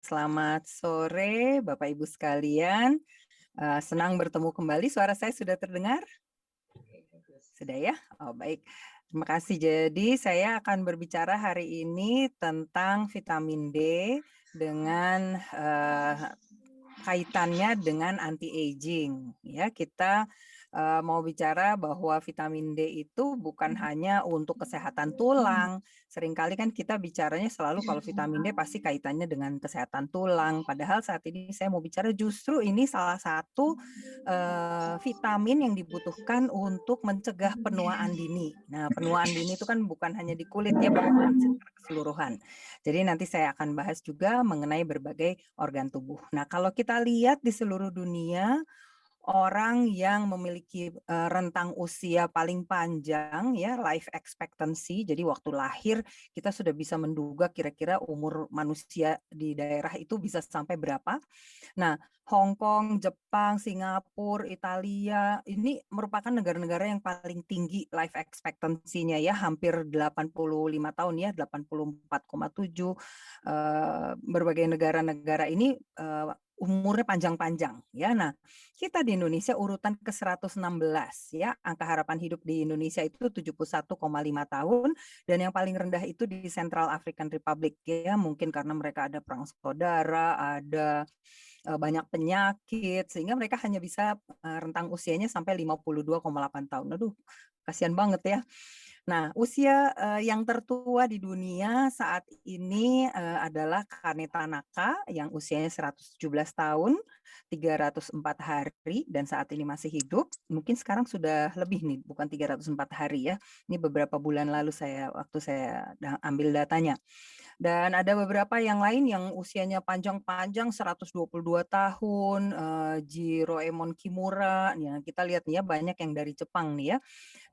Selamat sore Bapak Ibu sekalian, senang bertemu kembali. Suara saya sudah terdengar? Sudah ya? Oh baik, terima kasih. Jadi saya akan berbicara hari ini tentang vitamin D dengan, kaitannya dengan anti-aging ya. Kita, mau bicara bahwa vitamin D itu bukan hanya untuk kesehatan tulang. Seringkali kan kita bicaranya selalu kalau vitamin D pasti kaitannya dengan kesehatan tulang, padahal saat ini saya mau bicara justru ini salah satu, vitamin yang dibutuhkan untuk mencegah penuaan dini. Nah, penuaan dini itu kan bukan hanya di kulit ya, bahkan secara keseluruhan. Jadi nanti saya akan bahas juga mengenai berbagai organ tubuh. Nah, kalau kita lihat di seluruh dunia, orang yang memiliki, rentang usia paling panjang ya, life expectancy, jadi waktu lahir kita sudah bisa menduga kira-kira umur manusia di daerah itu bisa sampai berapa. Nah, Hong Kong, Jepang, Singapura, Italia, ini merupakan negara-negara yang paling tinggi life expectancy-nya ya, hampir 85 tahun ya, 84,7. Berbagai negara-negara ini, umurnya panjang-panjang ya. Nah, kita di Indonesia urutan ke-116 ya, angka harapan hidup di Indonesia itu 71,5 tahun, dan yang paling rendah itu di Central African Republic ya, mungkin karena mereka ada perang saudara, ada banyak penyakit, sehingga mereka hanya bisa rentang usianya sampai 52,8 tahun. Aduh, kasihan banget ya. Nah, usia, yang tertua di dunia saat ini, adalah Kane Tanaka yang usianya 117 tahun, 304 hari dan saat ini masih hidup. Mungkin sekarang sudah lebih nih, bukan 304 hari ya. Ini beberapa bulan lalu waktu saya ambil datanya. Dan ada beberapa yang lain yang usianya panjang-panjang 122 tahun, Jiroemon Kimura, ya kita lihat nih ya banyak yang dari Jepang nih ya.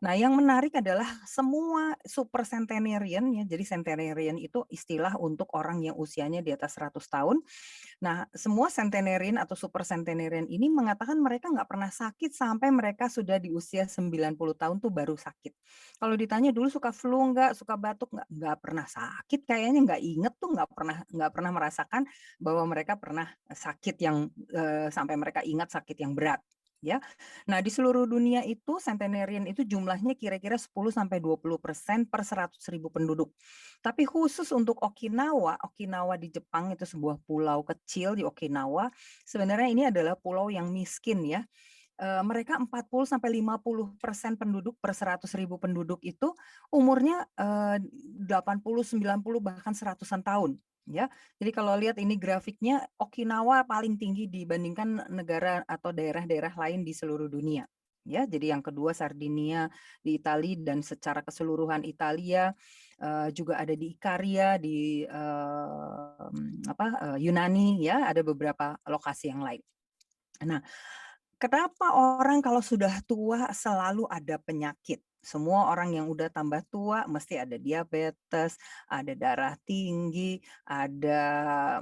Nah, yang menarik adalah semua super centenarian ya, jadi centenarian itu istilah untuk orang yang usianya di atas 100 tahun. Nah, semua centenarian atau super centenarian ini mengatakan mereka nggak pernah sakit sampai mereka sudah di usia 90 tahun tuh baru sakit. Kalau ditanya dulu suka flu nggak, suka batuk nggak pernah sakit kayaknya, nggak inget tuh, nggak pernah merasakan bahwa mereka pernah sakit yang, sampai mereka ingat sakit yang berat, ya. Nah, di seluruh dunia itu centenarian itu jumlahnya kira-kira 10-20% per 100.000 penduduk. Tapi khusus untuk Okinawa, Okinawa di Jepang itu sebuah pulau kecil di Okinawa, sebenarnya ini adalah pulau yang miskin ya. Mereka 40-50% penduduk per 100.000 penduduk itu umurnya, 80, 90 bahkan seratusan tahun, ya. Jadi kalau lihat ini grafiknya, Okinawa paling tinggi dibandingkan negara atau daerah-daerah lain di seluruh dunia, ya. Jadi yang kedua Sardinia di Italia dan secara keseluruhan Italia, juga ada di Ikaria, di, Yunani ya, ada beberapa lokasi yang lain. Nah, kenapa orang kalau sudah tua selalu ada penyakit? Semua orang yang udah tambah tua mesti ada diabetes, ada darah tinggi, ada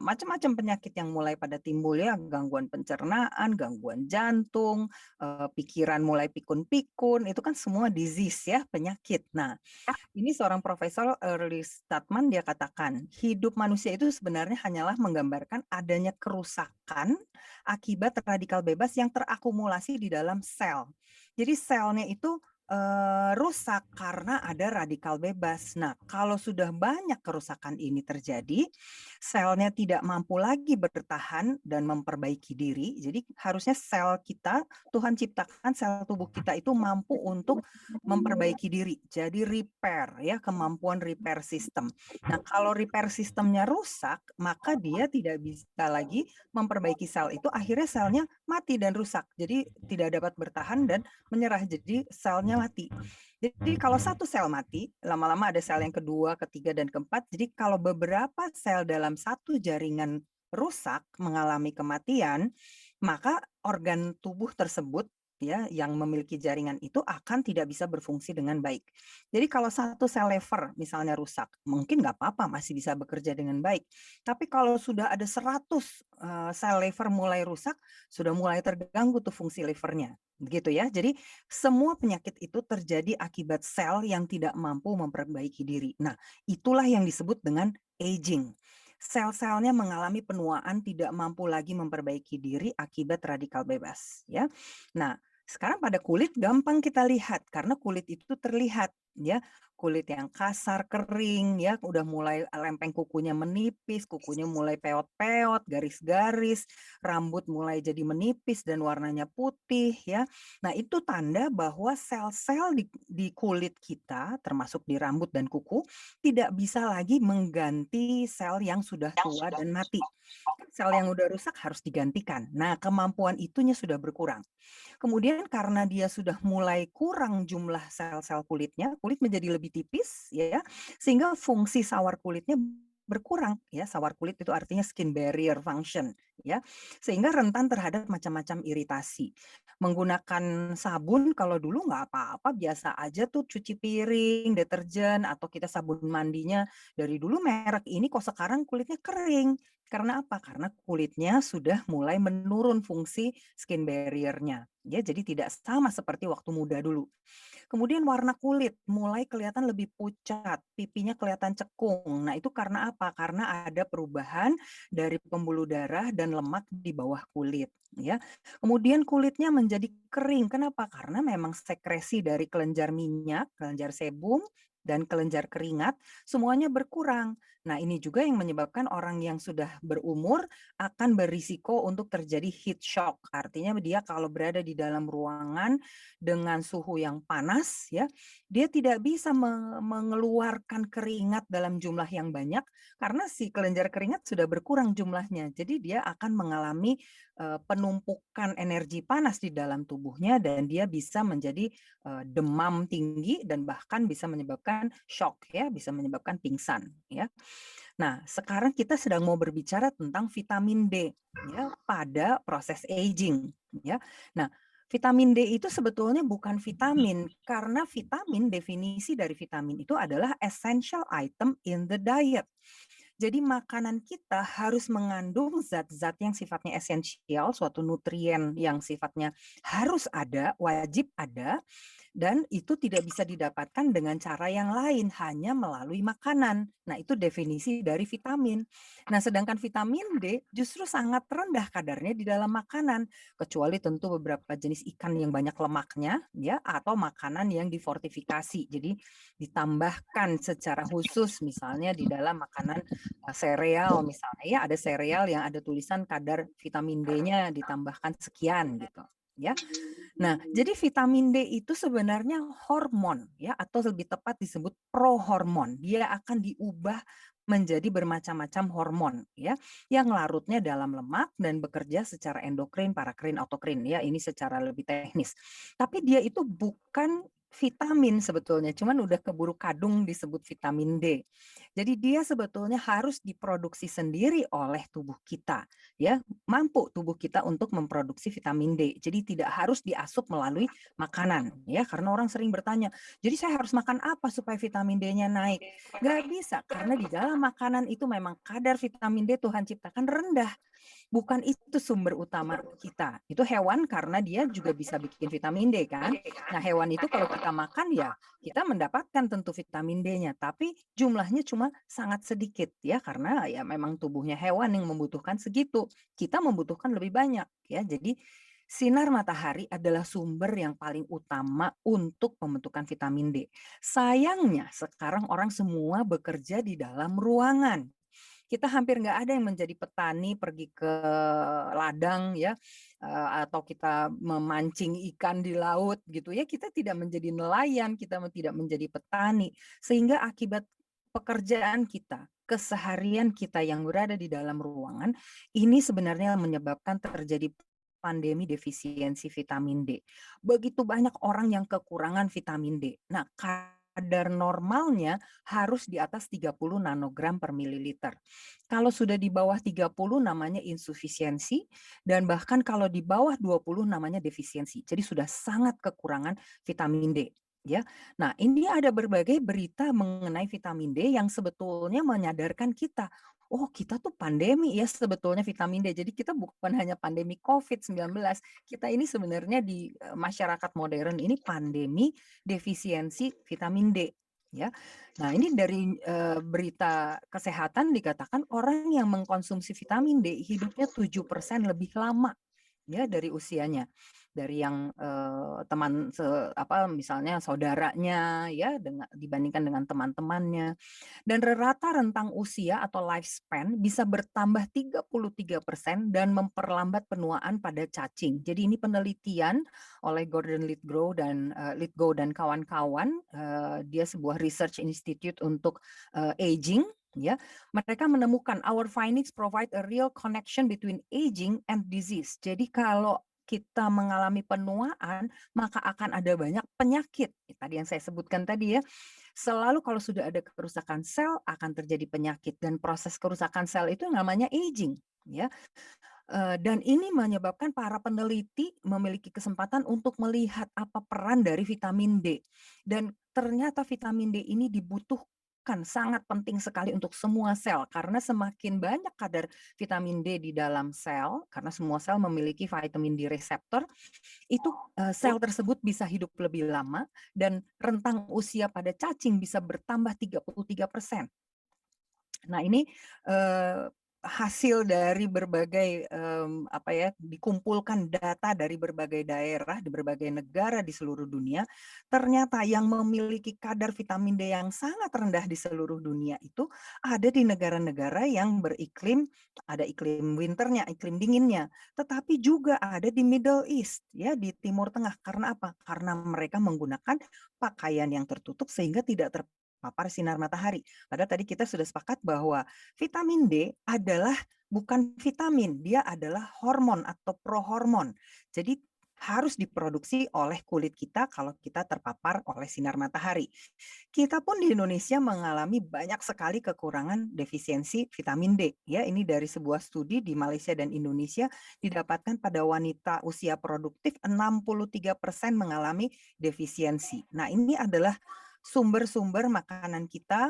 macam-macam penyakit yang mulai pada timbul ya, gangguan pencernaan, gangguan jantung, pikiran mulai pikun-pikun, itu kan semua disease ya, penyakit. Nah, ini seorang profesor Early Statman dia katakan, hidup manusia itu sebenarnya hanyalah menggambarkan adanya kerusakan akibat radikal bebas yang terakumulasi di dalam sel. Jadi selnya itu rusak karena ada radikal bebas. Nah, kalau sudah banyak kerusakan ini terjadi, selnya tidak mampu lagi bertahan dan memperbaiki diri. Jadi harusnya sel kita, Tuhan ciptakan sel tubuh kita itu mampu untuk memperbaiki diri. Jadi repair ya, kemampuan repair system. Nah, kalau repair sistemnya rusak, maka dia tidak bisa lagi memperbaiki sel itu, akhirnya selnya mati dan rusak. Jadi tidak dapat bertahan dan menyerah. Jadi selnya mati. Jadi kalau satu sel mati, lama-lama ada sel yang kedua, ketiga, dan keempat. Jadi kalau beberapa sel dalam satu jaringan rusak, mengalami kematian, maka organ tubuh tersebut ya yang memiliki jaringan itu akan tidak bisa berfungsi dengan baik. Jadi kalau satu sel lever misalnya rusak, mungkin nggak apa-apa, masih bisa bekerja dengan baik. Tapi kalau sudah ada 100 sel lever mulai rusak, sudah mulai terganggu tuh fungsi levernya. Begitu ya. Jadi semua penyakit itu terjadi akibat sel yang tidak mampu memperbaiki diri. Nah, itulah yang disebut dengan aging. sel-selnya mengalami penuaan, tidak mampu lagi memperbaiki diri akibat radikal bebas, ya. Nah, sekarang pada kulit gampang kita lihat karena kulit itu terlihat, ya. Kulit yang kasar, kering, ya, udah mulai lempeng kukunya menipis, kukunya mulai peot-peot, garis-garis, rambut mulai jadi menipis dan warnanya putih, ya. Nah, itu tanda bahwa sel-sel di kulit kita, termasuk di rambut dan kuku, tidak bisa lagi mengganti sel yang sudah tua dan mati. Sel yang udah rusak harus digantikan. Nah, kemampuan itunya sudah berkurang. Kemudian karena dia sudah mulai kurang jumlah sel-sel kulitnya, kulit menjadi lebih tipis ya, sehingga fungsi sawar kulitnya berkurang ya. Sawar kulit itu artinya skin barrier function ya. Sehingga rentan terhadap macam-macam iritasi. Menggunakan sabun kalau dulu nggak apa-apa, biasa aja tuh cuci piring, deterjen atau kita sabun mandinya dari dulu merek ini kok sekarang kulitnya kering. Karena apa? Karena kulitnya sudah mulai menurun fungsi skin barrier-nya. Ya, jadi tidak sama seperti waktu muda dulu. Kemudian warna kulit mulai kelihatan lebih pucat, pipinya kelihatan cekung. Nah, itu karena apa? Karena ada perubahan dari pembuluh darah dan lemak di bawah kulit, ya. Kemudian kulitnya menjadi kering. Kenapa? Karena memang sekresi dari kelenjar minyak, kelenjar sebum, dan kelenjar keringat semuanya berkurang. Nah, ini juga yang menyebabkan orang yang sudah berumur akan berisiko untuk terjadi heat shock. Artinya dia kalau berada di dalam ruangan dengan suhu yang panas ya, dia tidak bisa mengeluarkan keringat dalam jumlah yang banyak karena si kelenjar keringat sudah berkurang jumlahnya. Jadi dia akan mengalami penumpukan energi panas di dalam tubuhnya dan dia bisa menjadi demam tinggi dan bahkan bisa menyebabkan shock ya, bisa menyebabkan pingsan ya. Nah, sekarang kita sedang mau berbicara tentang vitamin D ya pada proses aging ya. Nah, vitamin D itu sebetulnya bukan vitamin karena vitamin, definisi dari vitamin itu adalah essential item in the diet. Jadi makanan kita harus mengandung zat-zat yang sifatnya esensial, suatu nutrien yang sifatnya harus ada, wajib ada, dan itu tidak bisa didapatkan dengan cara yang lain, hanya melalui makanan. Nah, itu definisi dari vitamin. Nah, sedangkan vitamin D justru sangat rendah kadarnya di dalam makanan, kecuali tentu beberapa jenis ikan yang banyak lemaknya, ya, atau makanan yang difortifikasi. Jadi ditambahkan secara khusus, misalnya di dalam makanan sereal, misalnya, ya, ada sereal yang ada tulisan kadar vitamin D-nya ditambahkan sekian gitu. Ya, nah, jadi vitamin D itu sebenarnya hormon ya atau lebih tepat disebut prohormon. Dia akan diubah menjadi bermacam-macam hormon ya yang larutnya dalam lemak dan bekerja secara endokrin, parakrin, autokrin ya. Ini secara lebih teknis. Tapi dia itu bukan vitamin sebetulnya, cuman udah keburu kadung disebut vitamin D. Jadi dia sebetulnya harus diproduksi sendiri oleh tubuh kita ya, mampu tubuh kita untuk memproduksi vitamin D. Jadi tidak harus diasup melalui makanan ya, karena orang sering bertanya, "Jadi saya harus makan apa supaya vitamin D-nya naik?" Nggak bisa, karena di dalam makanan itu memang kadar vitamin D Tuhan ciptakan rendah. Bukan itu sumber utama kita. Itu hewan karena dia juga bisa bikin vitamin D kan. Nah, hewan itu kalau kita makan ya kita mendapatkan tentu vitamin D-nya, tapi jumlahnya cuma sangat sedikit ya karena ya memang tubuhnya hewan yang membutuhkan segitu. Kita membutuhkan lebih banyak ya. Jadi sinar matahari adalah sumber yang paling utama untuk pembentukan vitamin D. Sayangnya sekarang orang semua bekerja di dalam ruangan. Kita hampir nggak ada yang menjadi petani pergi ke ladang ya, atau kita memancing ikan di laut gitu ya, kita tidak menjadi nelayan, kita tidak menjadi petani. Sehingga akibat pekerjaan kita, keseharian kita yang berada di dalam ruangan, ini sebenarnya menyebabkan terjadi pandemi defisiensi vitamin D. Begitu banyak orang yang kekurangan vitamin D. Nah, kadar normalnya harus di atas 30 nanogram per mililiter. Kalau sudah di bawah 30 namanya insufisiensi dan bahkan kalau di bawah 20 namanya defisiensi. Jadi sudah sangat kekurangan vitamin D. Ya, nah ini ada berbagai berita mengenai vitamin D yang sebetulnya menyadarkan kita, oh kita tuh pandemi ya sebetulnya vitamin D. Jadi kita bukan hanya pandemi COVID-19, kita ini sebenarnya di masyarakat modern ini pandemi defisiensi vitamin D. ya. Nah, ini dari berita kesehatan dikatakan orang yang mengkonsumsi vitamin D hidupnya 7% lebih lama ya dari usianya. Dari yang teman misalnya saudaranya ya dibandingkan dengan teman-temannya. Dan rata rentang usia atau lifespan bisa bertambah 33% dan memperlambat penuaan pada cacing. Jadi ini penelitian oleh Gordon Lithgow dan kawan-kawan. Dia sebuah research institute untuk aging ya. Mereka menemukan our findings provide a real connection between aging and disease. Jadi kalau kita mengalami penuaan, maka akan ada banyak penyakit. Tadi yang saya sebutkan tadi ya, selalu kalau sudah ada kerusakan sel akan terjadi penyakit dan proses kerusakan sel itu namanya aging, ya. Dan ini menyebabkan para peneliti memiliki kesempatan untuk melihat apa peran dari vitamin D. Dan ternyata vitamin D ini dibutuhkan sangat penting sekali untuk semua sel karena semakin banyak kadar vitamin D di dalam sel, karena semua sel memiliki vitamin D reseptor, itu sel tersebut bisa hidup lebih lama dan rentang usia pada cacing bisa bertambah 33%. Nah, ini hasil dari berbagai dikumpulkan data dari berbagai daerah di berbagai negara di seluruh dunia. Ternyata yang memiliki kadar vitamin D yang sangat rendah di seluruh dunia itu ada di negara-negara yang beriklim, ada iklim winternya, iklim dinginnya, tetapi juga ada di Middle East ya, di Timur Tengah. Karena apa? Karena mereka menggunakan pakaian yang tertutup sehingga tidak terpapar sinar matahari. Padahal tadi kita sudah sepakat bahwa vitamin D adalah bukan vitamin, dia adalah hormon atau prohormon. Jadi harus diproduksi oleh kulit kita kalau kita terpapar oleh sinar matahari. Kita pun di Indonesia mengalami banyak sekali kekurangan defisiensi vitamin D. Ya, ini dari sebuah studi di Malaysia dan Indonesia didapatkan pada wanita usia produktif 63% mengalami defisiensi. Nah, ini adalah sumber-sumber makanan kita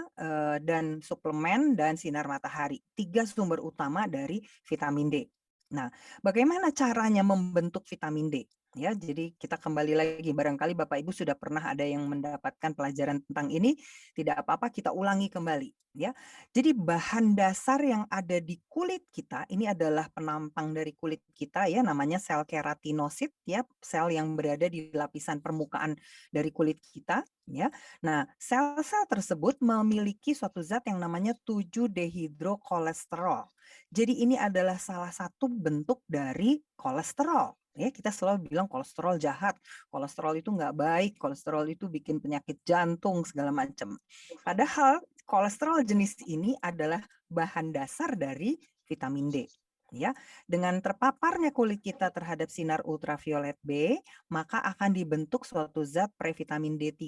dan suplemen dan sinar matahari. 3 sumber utama dari vitamin D. Nah, bagaimana caranya membentuk vitamin D? Ya, jadi kita kembali lagi, barangkali Bapak Ibu sudah pernah ada yang mendapatkan pelajaran tentang ini, tidak apa-apa kita ulangi kembali ya. Jadi bahan dasar yang ada di kulit kita ini adalah penampang dari kulit kita ya, namanya sel keratinosit ya, sel yang berada di lapisan permukaan dari kulit kita ya. Nah, sel-sel tersebut memiliki suatu zat yang namanya 7-dehidrokolesterol. Jadi ini adalah salah satu bentuk dari kolesterol. Ya, kita selalu bilang kolesterol jahat, kolesterol itu nggak baik, kolesterol itu bikin penyakit jantung segala macam. Padahal kolesterol jenis ini adalah bahan dasar dari vitamin D. Ya, dengan terpaparnya kulit kita terhadap sinar ultraviolet B, maka akan dibentuk suatu zat previtamin D3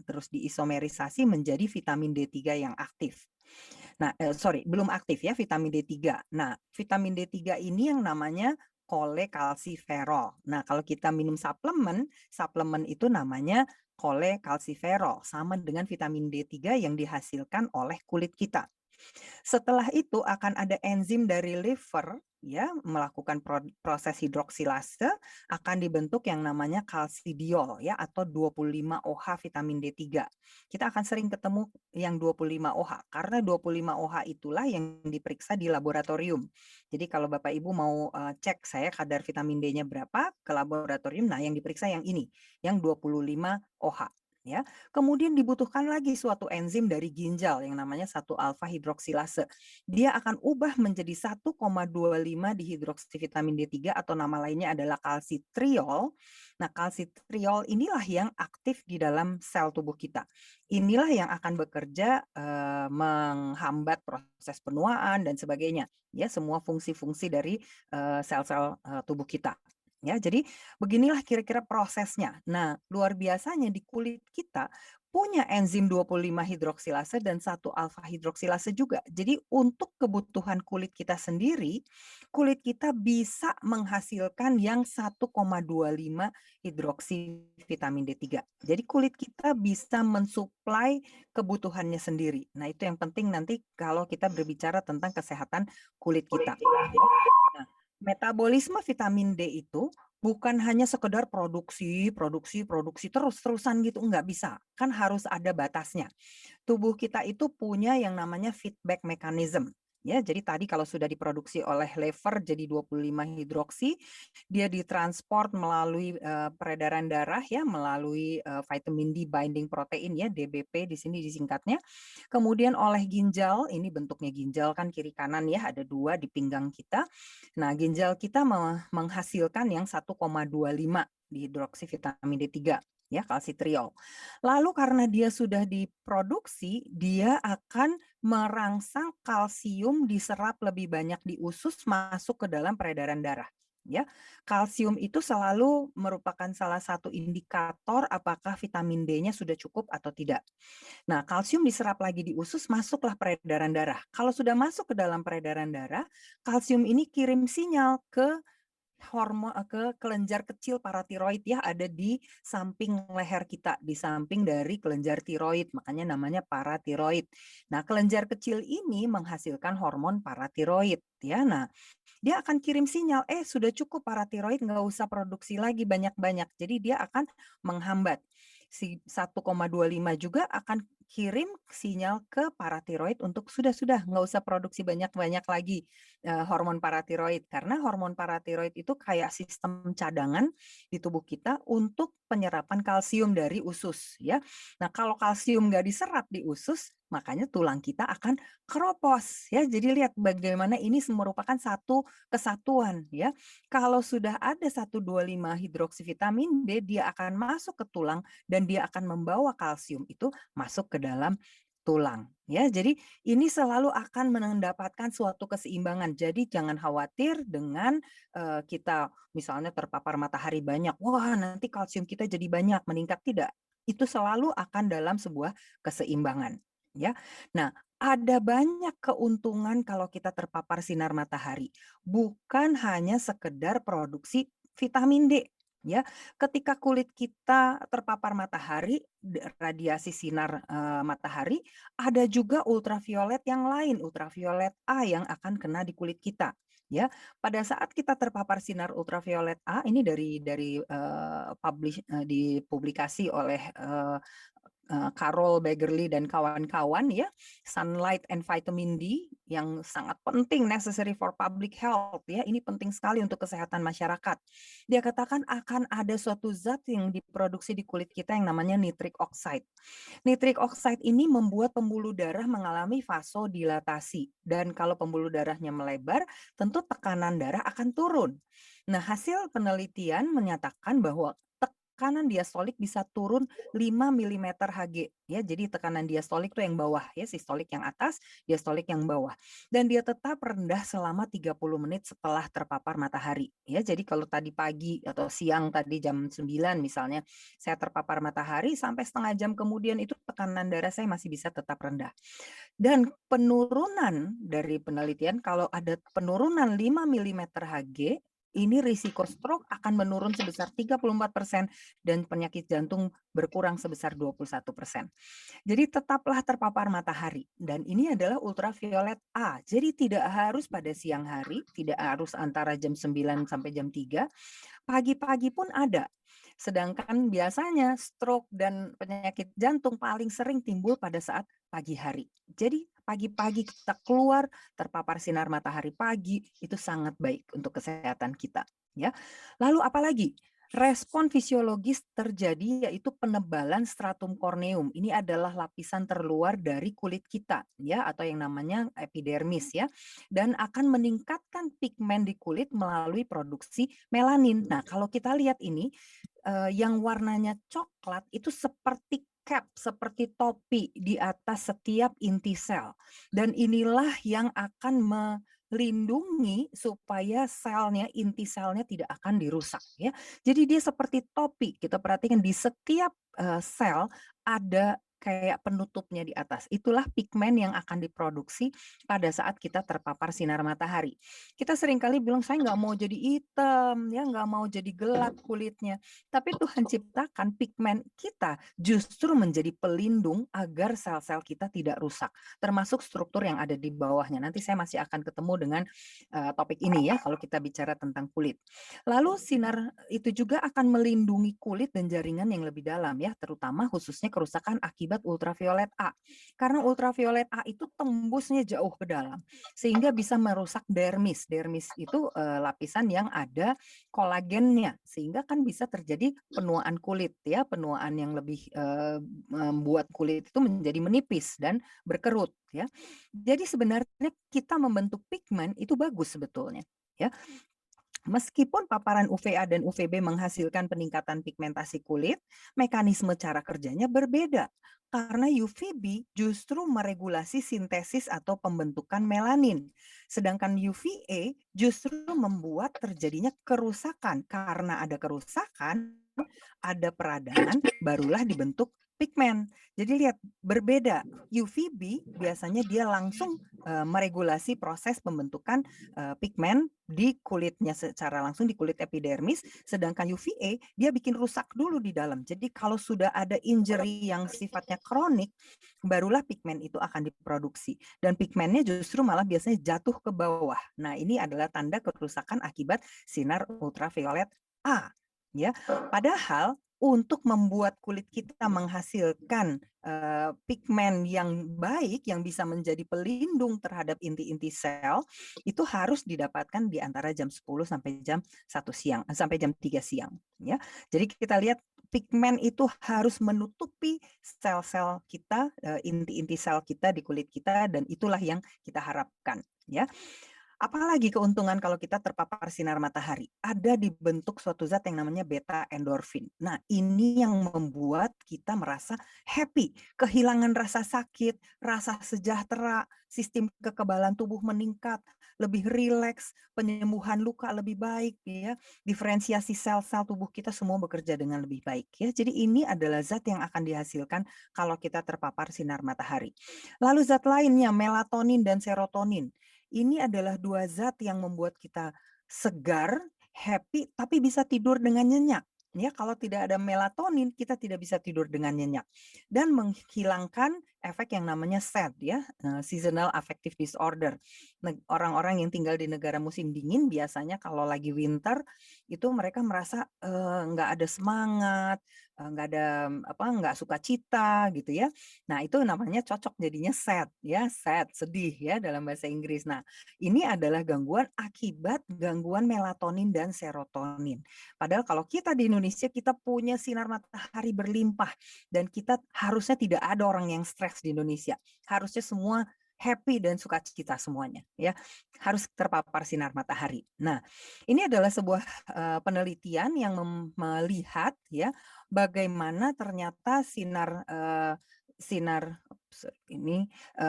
terus diisomerisasi menjadi vitamin D3 yang aktif. Nah, belum aktif ya vitamin D3. Nah, vitamin D3 ini yang namanya kolekalsiferol. Nah, kalau kita minum suplemen, suplemen itu namanya kolekalsiferol, sama dengan vitamin D3 yang dihasilkan oleh kulit kita. Setelah itu akan ada enzim dari liver ya melakukan proses hidroksilase, akan dibentuk yang namanya kalsidiol ya atau 25-OH vitamin D3. Kita akan sering ketemu yang 25-OH karena 25-OH itulah yang diperiksa di laboratorium. Jadi kalau Bapak Ibu mau cek saya kadar vitamin D-nya berapa ke laboratorium, nah yang diperiksa yang ini, yang 25-OH. Ya. Kemudian dibutuhkan lagi suatu enzim dari ginjal yang namanya 1-alfa hidroksilase. Dia akan ubah menjadi 1,25 dihidroksivitamin D3 atau nama lainnya adalah kalsitriol. Nah, kalsitriol inilah yang aktif di dalam sel tubuh kita. Inilah yang akan bekerja menghambat proses penuaan dan sebagainya. Ya, semua fungsi-fungsi dari sel-sel tubuh kita. Ya, jadi beginilah kira-kira prosesnya. Nah, luar biasanya di kulit kita punya enzim 25 hidroksilase dan 1-alfa hidroksilase juga. Jadi untuk kebutuhan kulit kita sendiri, kulit kita bisa menghasilkan yang 1,25 hidroksi vitamin D3. Jadi kulit kita bisa mensuplai kebutuhannya sendiri. Nah, itu yang penting nanti kalau kita berbicara tentang kesehatan kulit kita. Nah, metabolisme vitamin D itu Bukan hanya sekedar produksi, produksi, produksi terus-terusan gitu, nggak bisa. Kan harus ada batasnya. Tubuh kita itu punya yang namanya feedback mechanism. Ya, jadi tadi kalau sudah diproduksi oleh lever jadi 25 hidroksi, dia ditransport melalui peredaran darah ya, melalui vitamin D binding protein ya, DBP di sini disingkatnya. Kemudian oleh ginjal, ini bentuknya ginjal kan kiri kanan ya, ada dua di pinggang kita. Nah, ginjal kita menghasilkan yang 1,25 dihidroksi vitamin D3 ya, kalsitriol. Lalu karena dia sudah diproduksi, dia akan merangsang kalsium diserap lebih banyak di usus masuk ke dalam peredaran darah. Ya, kalsium itu selalu merupakan salah satu indikator apakah vitamin D-nya sudah cukup atau tidak. Nah, kalsium diserap lagi di usus, masuklah peredaran darah. Kalau sudah masuk ke dalam peredaran darah, kalsium ini kirim sinyal ke ke kelenjar kecil paratiroid ya, ada di samping leher kita, di samping dari kelenjar tiroid, makanya namanya paratiroid. Nah, kelenjar kecil ini menghasilkan hormon paratiroid ya. Nah, dia akan kirim sinyal, sudah cukup paratiroid, nggak usah produksi lagi banyak-banyak. Jadi dia akan menghambat. Si 1,25 juga akan kirim sinyal ke paratiroid untuk sudah nggak usah produksi banyak-banyak lagi hormon paratiroid, karena hormon paratiroid itu kayak sistem cadangan di tubuh kita untuk penyerapan kalsium dari usus ya. Nah, kalau kalsium nggak diserap di usus, makanya tulang kita akan keropos ya. Jadi lihat bagaimana ini merupakan satu kesatuan ya. Kalau sudah ada 1,25 hidroksivitamin D, dia akan masuk ke tulang dan dia akan membawa kalsium itu masuk ke dalam tulang ya. Jadi ini selalu akan mendapatkan suatu keseimbangan. Jadi jangan khawatir dengan kita misalnya terpapar matahari banyak, wah nanti kalsium kita jadi banyak meningkat, tidak. Itu selalu akan dalam sebuah keseimbangan ya. Nah, ada banyak keuntungan kalau kita terpapar sinar matahari. Bukan hanya sekedar produksi vitamin D. Ya, ketika kulit kita terpapar matahari, radiasi sinar matahari, ada juga ultraviolet yang lain, ultraviolet A yang akan kena di kulit kita. Ya, pada saat kita terpapar sinar ultraviolet A, ini dari dipublikasi oleh Carol Begerly dan kawan-kawan ya, sunlight and vitamin D yang sangat penting, necessary for public health ya, ini penting sekali untuk kesehatan masyarakat. Dia katakan akan ada suatu zat yang diproduksi di kulit kita yang namanya nitric oxide. Nitric oxide ini membuat pembuluh darah mengalami vasodilatasi, dan kalau pembuluh darahnya melebar, tentu tekanan darah akan turun. Nah, hasil penelitian menyatakan bahwa tekanan diastolik bisa turun 5 mm Hg ya. Jadi tekanan diastolik itu yang bawah ya, sistolik yang atas, diastolik yang bawah. Dan dia tetap rendah selama 30 menit setelah terpapar matahari ya. Jadi kalau tadi pagi atau siang tadi jam 9 misalnya saya terpapar matahari, sampai setengah jam kemudian itu tekanan darah saya masih bisa tetap rendah. Dan penurunan dari penelitian, kalau ada penurunan 5 mm Hg, ini risiko stroke akan menurun sebesar 34% dan penyakit jantung berkurang sebesar 21%. Jadi tetaplah terpapar matahari, dan ini adalah ultraviolet A. Jadi tidak harus pada siang hari, tidak harus antara jam 9 sampai jam 3, pagi-pagi pun ada. Sedangkan biasanya stroke dan penyakit jantung paling sering timbul pada saat pagi hari. Jadi pagi-pagi kita keluar terpapar sinar matahari pagi itu sangat baik untuk kesehatan kita ya. Lalu apalagi? Respon fisiologis terjadi yaitu penebalan stratum corneum. Ini adalah lapisan terluar dari kulit kita ya, atau yang namanya epidermis ya, dan akan meningkatkan pigmen di kulit melalui produksi melanin. Nah, kalau kita lihat ini yang warnanya coklat itu seperti cap, seperti topi di atas setiap inti sel. Dan inilah yang akan melindungi supaya selnya, inti selnya tidak akan dirusak ya. Jadi dia seperti topi. Kita perhatikan di setiap sel ada kayak penutupnya di atas. Itulah pigmen yang akan diproduksi pada saat kita terpapar sinar matahari. Kita seringkali bilang, "Saya nggak mau jadi hitam, ya nggak mau jadi gelap kulitnya." Tapi Tuhan ciptakan pigmen kita justru menjadi pelindung agar sel-sel kita tidak rusak, termasuk struktur yang ada di bawahnya. Nanti saya masih akan ketemu dengan topik ini ya, kalau kita bicara tentang kulit. Lalu sinar itu juga akan melindungi kulit dan jaringan yang lebih dalam ya, terutama khususnya kerusakan akibat ultraviolet A. Karena ultraviolet A itu tembusnya jauh ke dalam, sehingga bisa merusak dermis. Dermis itu lapisan yang ada kolagennya, sehingga kan bisa terjadi penuaan kulit ya, penuaan yang lebih membuat kulit itu menjadi menipis dan berkerut ya. Jadi sebenarnya kita membentuk pigmen itu bagus sebetulnya ya. Meskipun paparan UVA dan UVB menghasilkan peningkatan pigmentasi kulit, mekanisme cara kerjanya berbeda. Karena UVB justru meregulasi sintesis atau pembentukan melanin. Sedangkan UVA justru membuat terjadinya kerusakan. Karena ada kerusakan, ada peradangan, barulah dibentuk pigmen. Jadi lihat, berbeda. UVB biasanya dia langsung meregulasi proses pembentukan pigmen di kulitnya secara langsung di kulit epidermis, sedangkan UVA dia bikin rusak dulu di dalam. Jadi kalau sudah ada injury yang sifatnya kronik, barulah pigmen itu akan diproduksi. Dan pigmennya justru malah biasanya jatuh ke bawah. Nah, ini adalah tanda kerusakan akibat sinar ultraviolet A. Ya, padahal untuk membuat kulit kita menghasilkan pigmen yang baik yang bisa menjadi pelindung terhadap inti-inti sel itu harus didapatkan di antara jam 10 sampai jam 1 siang sampai jam 3 siang ya. Jadi kita lihat pigmen itu harus menutupi sel-sel kita, inti-inti sel kita di kulit kita dan itulah yang kita harapkan ya. Apalagi keuntungan kalau kita terpapar sinar matahari? Ada dibentuk suatu zat yang namanya beta endorfin. Nah, ini yang membuat kita merasa happy, kehilangan rasa sakit, rasa sejahtera, sistem kekebalan tubuh meningkat, lebih rileks, penyembuhan luka lebih baik, ya. Diferensiasi sel-sel tubuh kita semua bekerja dengan lebih baik, ya. Jadi ini adalah zat yang akan dihasilkan kalau kita terpapar sinar matahari. Lalu zat lainnya melatonin dan serotonin. Ini adalah dua zat yang membuat kita segar, happy, tapi bisa tidur dengan nyenyak. Ya, kalau tidak ada melatonin, kita tidak bisa tidur dengan nyenyak. Dan menghilangkan efek yang namanya SAD, ya, seasonal affective disorder. Orang-orang yang tinggal di negara musim dingin biasanya kalau lagi winter itu mereka merasa nggak ada semangat, nggak ada nggak suka cita gitu ya. Nah, itu namanya cocok jadinya sad ya, sad, sedih ya dalam bahasa Inggris. Nah, ini adalah gangguan akibat gangguan melatonin dan serotonin. Padahal kalau kita di Indonesia kita punya sinar matahari berlimpah dan kita harusnya tidak ada orang yang stres di Indonesia. Harusnya semua happy dan sukacita semuanya ya. Harus terpapar sinar matahari. Nah, ini adalah sebuah penelitian yang melihat ya bagaimana ternyata sinar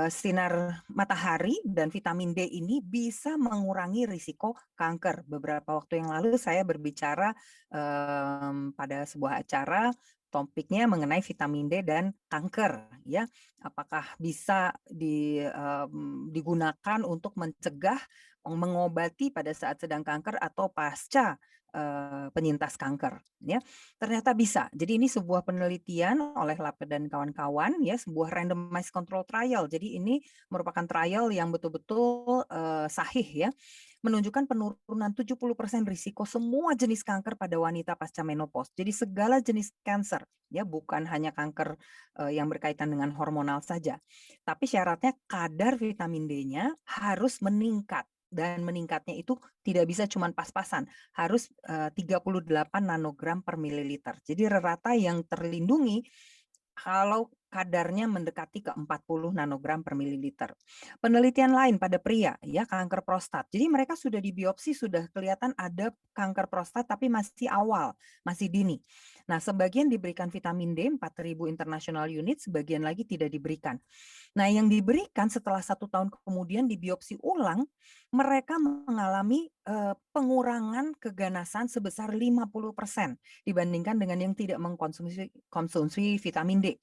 sinar matahari dan vitamin D ini bisa mengurangi risiko kanker. Beberapa waktu yang lalu saya berbicara pada sebuah acara topiknya mengenai vitamin D dan kanker ya. Apakah bisa digunakan untuk mencegah, mengobati pada saat sedang kanker atau pasca penyintas kanker ya. Ternyata bisa. Jadi ini sebuah penelitian oleh Lappe dan kawan-kawan ya, sebuah randomized control trial. Jadi ini merupakan trial yang betul-betul sahih ya, menunjukkan penurunan 70% risiko semua jenis kanker pada wanita pasca menopause. Jadi segala jenis kanker ya, bukan hanya kanker yang berkaitan dengan hormonal saja. Tapi syaratnya kadar vitamin D-nya harus meningkat. Dan meningkatnya itu tidak bisa cuma pas-pasan, harus 38 nanogram per mililiter. Jadi rata yang terlindungi kalau kadarnya mendekati ke 40 nanogram per mililiter. Penelitian lain pada pria, ya, kanker prostat. Jadi mereka sudah dibiopsi, sudah kelihatan ada kanker prostat, tapi masih awal, masih dini. Nah, sebagian diberikan vitamin D 4.000 international unit, sebagian lagi tidak diberikan. Nah, yang diberikan setelah 1 tahun kemudian dibiopsi ulang, mereka mengalami pengurangan keganasan sebesar 50% dibandingkan dengan yang tidak mengkonsumsi konsumsi vitamin D.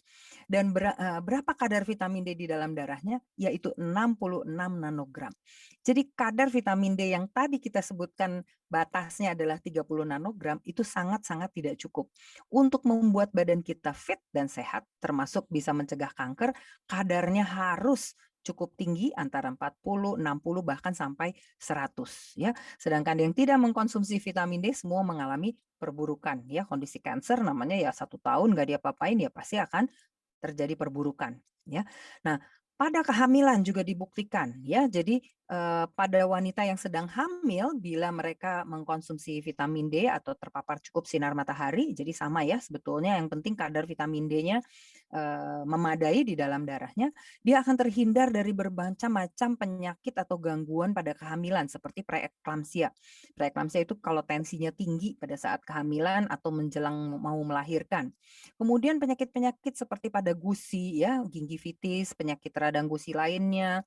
Dan berapa kadar vitamin D di dalam darahnya? Yaitu 66 nanogram. Jadi kadar vitamin D yang tadi kita sebutkan batasnya adalah 30 nanogram itu sangat-sangat tidak cukup. Untuk membuat badan kita fit dan sehat, termasuk bisa mencegah kanker, kadarnya harus cukup tinggi antara 40, 60 bahkan sampai 100 ya. Sedangkan yang tidak mengkonsumsi vitamin D semua mengalami perburukan ya, kondisi kanker namanya ya 1 tahun nggak diapa-apain ya pasti akan terjadi perburukan ya. Nah, pada kehamilan juga dibuktikan ya. Jadi pada wanita yang sedang hamil bila mereka mengkonsumsi vitamin D atau terpapar cukup sinar matahari, jadi sama ya sebetulnya yang penting kadar vitamin D-nya memadai di dalam darahnya, dia akan terhindar dari bermacam-macam penyakit atau gangguan pada kehamilan seperti preeklamsia. Preeklamsia itu kalau tensinya tinggi pada saat kehamilan atau menjelang mau melahirkan. Kemudian penyakit-penyakit seperti pada gusi ya, gingivitis, penyakit radang gusi lainnya,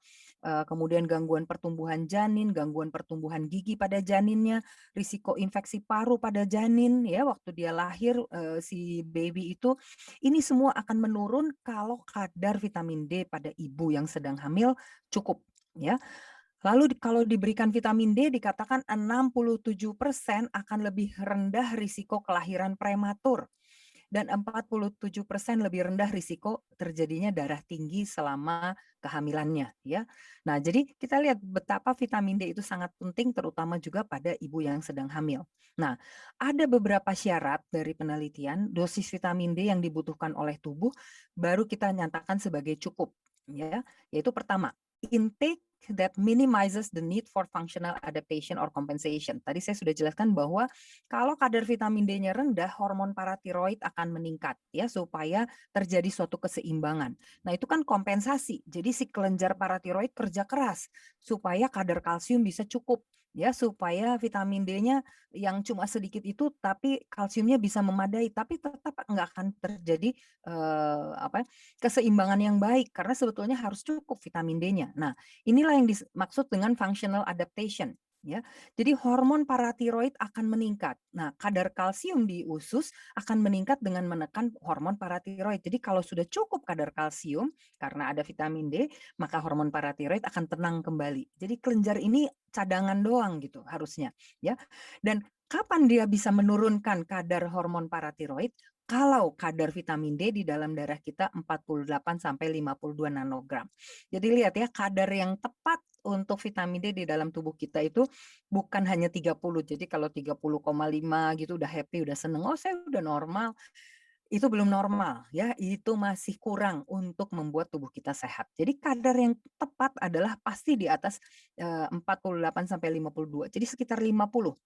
kemudian gangguan pertumbuhan janin, gangguan pertumbuhan gigi pada janinnya, risiko infeksi paru pada janin ya waktu dia lahir si baby itu, ini semua akan menurun kalau kadar vitamin D pada ibu yang sedang hamil cukup ya. Lalu kalau diberikan vitamin D dikatakan 67% akan lebih rendah risiko kelahiran prematur dan 47% lebih rendah risiko terjadinya darah tinggi selama kehamilannya ya. Nah, jadi kita lihat betapa vitamin D itu sangat penting terutama juga pada ibu yang sedang hamil. Nah, ada beberapa syarat dari penelitian dosis vitamin D yang dibutuhkan oleh tubuh baru kita nyatakan sebagai cukup ya. Yaitu pertama, intake that minimizes the need for functional adaptation or compensation. Tadi saya sudah jelaskan bahwa kalau kadar vitamin D-nya rendah, hormon paratiroid akan meningkat ya supaya terjadi suatu keseimbangan. Nah, itu kan kompensasi. Jadi si kelenjar paratiroid kerja keras supaya kadar kalsium bisa cukup ya supaya vitamin D-nya yang cuma sedikit itu tapi kalsiumnya bisa memadai tapi tetap nggak akan terjadi keseimbangan yang baik karena sebetulnya harus cukup vitamin D-nya. Nah, inilah yang dimaksud dengan functional adaptation. Ya, jadi hormon paratiroid akan meningkat. Nah, kadar kalsium di usus akan meningkat dengan menekan hormon paratiroid. Jadi kalau sudah cukup kadar kalsium karena ada vitamin D, maka hormon paratiroid akan tenang kembali. Jadi kelenjar ini cadangan doang gitu harusnya, ya. Dan kapan dia bisa menurunkan kadar hormon paratiroid? Kalau kadar vitamin D di dalam darah kita 48 sampai 52 nanogram. Jadi lihat ya, kadar yang tepat untuk vitamin D di dalam tubuh kita itu bukan hanya 30. Jadi kalau 30,5 gitu udah happy, udah seneng, oh saya udah normal. Itu belum normal ya, itu masih kurang untuk membuat tubuh kita sehat. Jadi kadar yang tepat adalah pasti di atas 48 sampai 52. Jadi sekitar 50.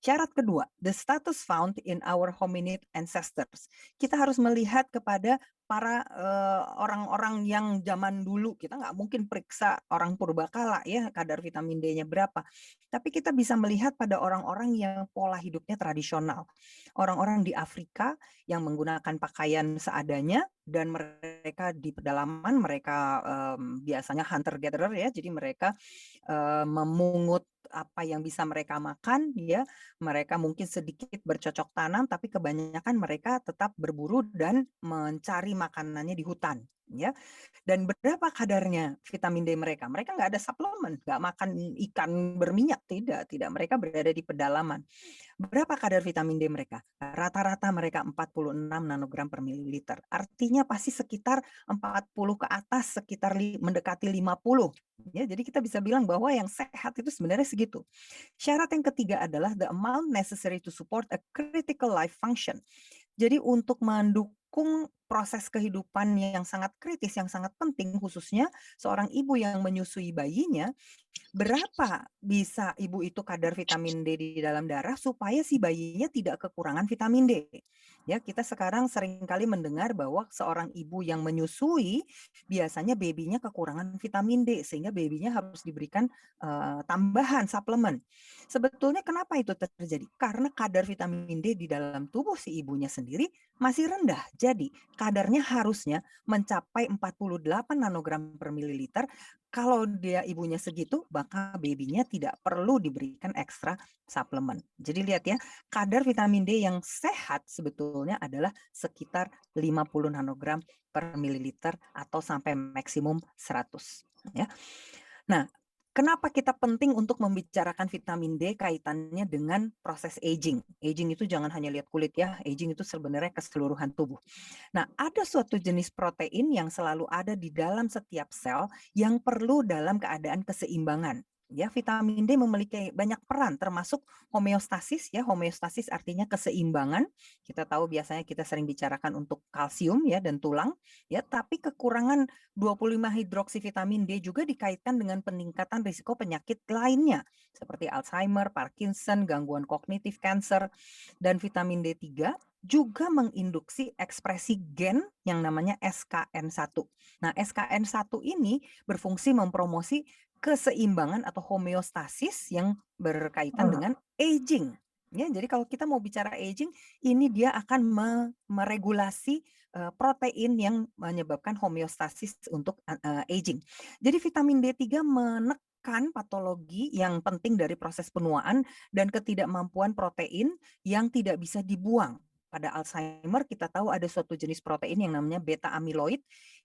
Syarat kedua, the status found in our hominid ancestors. Kita harus melihat kepada para orang-orang yang zaman dulu. Kita nggak mungkin periksa orang purbakala ya kadar vitamin D-nya berapa. Tapi kita bisa melihat pada orang-orang yang pola hidupnya tradisional. Orang-orang di Afrika yang menggunakan pakaian seadanya dan mereka di pedalaman mereka biasanya hunter gatherer ya. Jadi mereka memungut apa yang bisa mereka makan ya, mereka mungkin sedikit bercocok tanam tapi kebanyakan mereka tetap berburu dan mencari makanannya di hutan ya. Dan berapa kadarnya vitamin D mereka? Mereka nggak ada suplemen, nggak makan ikan berminyak, tidak mereka berada di pedalaman. Berapa kadar vitamin D mereka? Rata-rata mereka 46 nanogram per mililiter. Artinya pasti sekitar 40 ke atas, sekitar mendekati 50. Ya, jadi kita bisa bilang bahwa yang sehat itu sebenarnya segitu. Syarat yang ketiga adalah the amount necessary to support a critical life function. Jadi untuk mendukung proses kehidupan yang sangat kritis, yang sangat penting khususnya seorang ibu yang menyusui bayinya, berapa bisa ibu itu kadar vitamin D di dalam darah supaya si bayinya tidak kekurangan vitamin D. Ya, kita sekarang seringkali mendengar bahwa seorang ibu yang menyusui biasanya babynya kekurangan vitamin D sehingga babynya harus diberikan tambahan suplemen. Sebetulnya kenapa itu terjadi? Karena kadar vitamin D di dalam tubuh si ibunya sendiri masih rendah. Jadi kadarnya harusnya mencapai 48 nanogram per mililiter. Kalau dia ibunya segitu, maka babynya tidak perlu diberikan ekstra suplemen. Jadi lihat ya, kadar vitamin D yang sehat sebetulnya adalah sekitar 50 nanogram per mililiter atau sampai maksimum 100 ya. Nah, kenapa kita penting untuk membicarakan vitamin D kaitannya dengan proses aging? Aging itu jangan hanya lihat kulit ya, aging itu sebenarnya keseluruhan tubuh. Nah, ada suatu jenis protein yang selalu ada di dalam setiap sel yang perlu dalam keadaan keseimbangan. Ya, vitamin D memiliki banyak peran termasuk homeostasis ya. Homeostasis artinya keseimbangan. Kita tahu biasanya kita sering bicarakan untuk kalsium ya dan tulang ya, tapi kekurangan 25 hidroksivitamin D juga dikaitkan dengan peningkatan risiko penyakit lainnya seperti Alzheimer, Parkinson, gangguan kognitif, kanker, dan vitamin D3 juga menginduksi ekspresi gen yang namanya SKN1. Nah, SKN1 ini berfungsi mempromosi keseimbangan atau homeostasis yang berkaitan Oh, dengan aging. Ya, jadi kalau kita mau bicara aging, ini dia akan meregulasi protein yang menyebabkan homeostasis untuk aging. Jadi vitamin D3 menekan patologi yang penting dari proses penuaan dan ketidakmampuan protein yang tidak bisa dibuang. Pada Alzheimer kita tahu ada suatu jenis protein yang namanya beta amyloid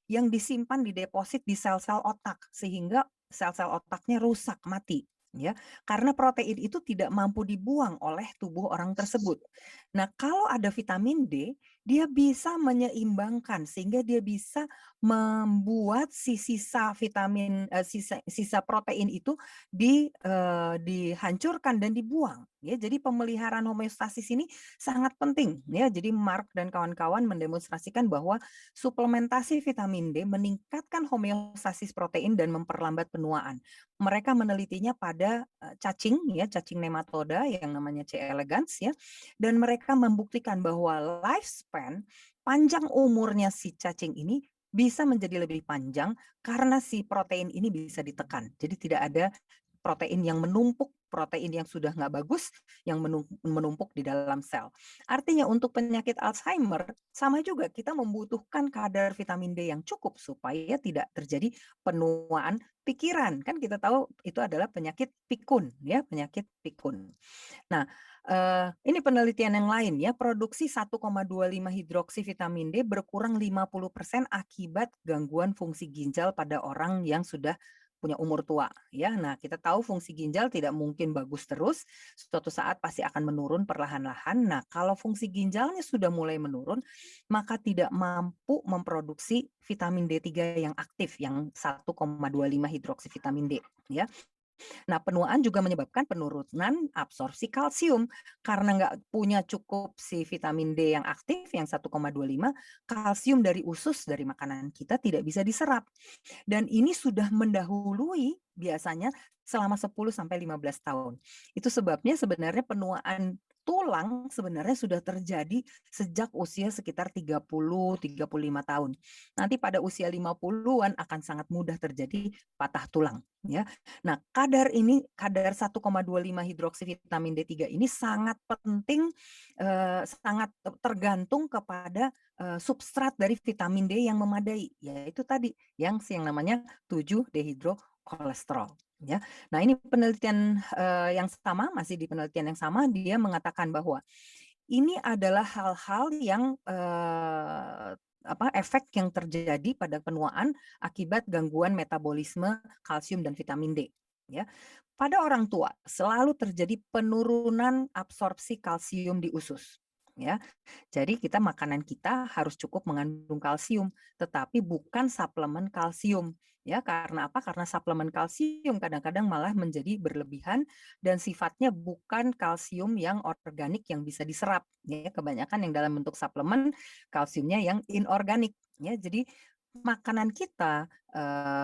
yang disimpan di deposit di sel-sel otak sehingga sel-sel otaknya rusak, mati. Ya, karena protein itu tidak mampu dibuang oleh tubuh orang tersebut. Nah, kalau ada vitamin D, dia bisa menyeimbangkan sehingga dia bisa membuat si sisa vitamin sisa protein itu dihancurkan dan dibuang. Ya, jadi pemeliharaan homeostasis ini sangat penting. Ya, jadi Mark dan kawan-kawan mendemonstrasikan bahwa suplementasi vitamin D meningkatkan homeostasis protein dan memperlambat penuaan. Mereka menelitinya pada cacing ya, cacing nematoda yang namanya C. elegans ya, dan mereka membuktikan bahwa lifespan panjang umurnya si cacing ini bisa menjadi lebih panjang karena si protein ini bisa ditekan. Jadi tidak ada protein yang menumpuk, protein yang sudah nggak bagus, yang menumpuk di dalam sel. Artinya untuk penyakit Alzheimer, sama juga kita membutuhkan kadar vitamin D yang cukup supaya tidak terjadi penuaan pikiran. Kan kita tahu itu adalah penyakit pikun, ya, penyakit pikun. Nah, ini penelitian yang lain ya, produksi 1,25 hidroksi vitamin D berkurang 50% akibat gangguan fungsi ginjal pada orang yang sudah punya umur tua ya. Nah, kita tahu fungsi ginjal tidak mungkin bagus terus, suatu saat pasti akan menurun perlahan-lahan. Nah, kalau fungsi ginjalnya sudah mulai menurun, maka tidak mampu memproduksi vitamin D3 yang aktif yang 1,25 hidroksi vitamin D ya. Nah, penuaan juga menyebabkan penurunan absorpsi kalsium. Karena nggak punya cukup si vitamin D yang aktif, yang 1,25, kalsium dari usus dari makanan kita tidak bisa diserap. Dan ini sudah mendahului biasanya selama 10 sampai 15 tahun. Itu sebabnya sebenarnya penuaan tulang sebenarnya sudah terjadi sejak usia sekitar 30-35 tahun. Nanti pada usia 50-an akan sangat mudah terjadi patah tulang ya. Nah, kadar 1,25 hidroksivitamin D3 ini sangat penting, sangat tergantung kepada substrat dari vitamin D yang memadai, yaitu tadi yang namanya 7-dehidrokolesterol ya. Nah, ini penelitian yang sama, masih di penelitian yang sama, dia mengatakan bahwa ini adalah hal-hal yang efek yang terjadi pada penuaan akibat gangguan metabolisme kalsium dan vitamin D ya. Pada orang tua selalu terjadi penurunan absorpsi kalsium di usus ya. Jadi makanan kita harus cukup mengandung kalsium, tetapi bukan suplemen kalsium. Ya, karena apa? Karena suplemen kalsium kadang-kadang malah menjadi berlebihan dan sifatnya bukan kalsium yang organik yang bisa diserap. Ya, kebanyakan yang dalam bentuk suplemen kalsiumnya yang inorganik. Ya, jadi makanan kita,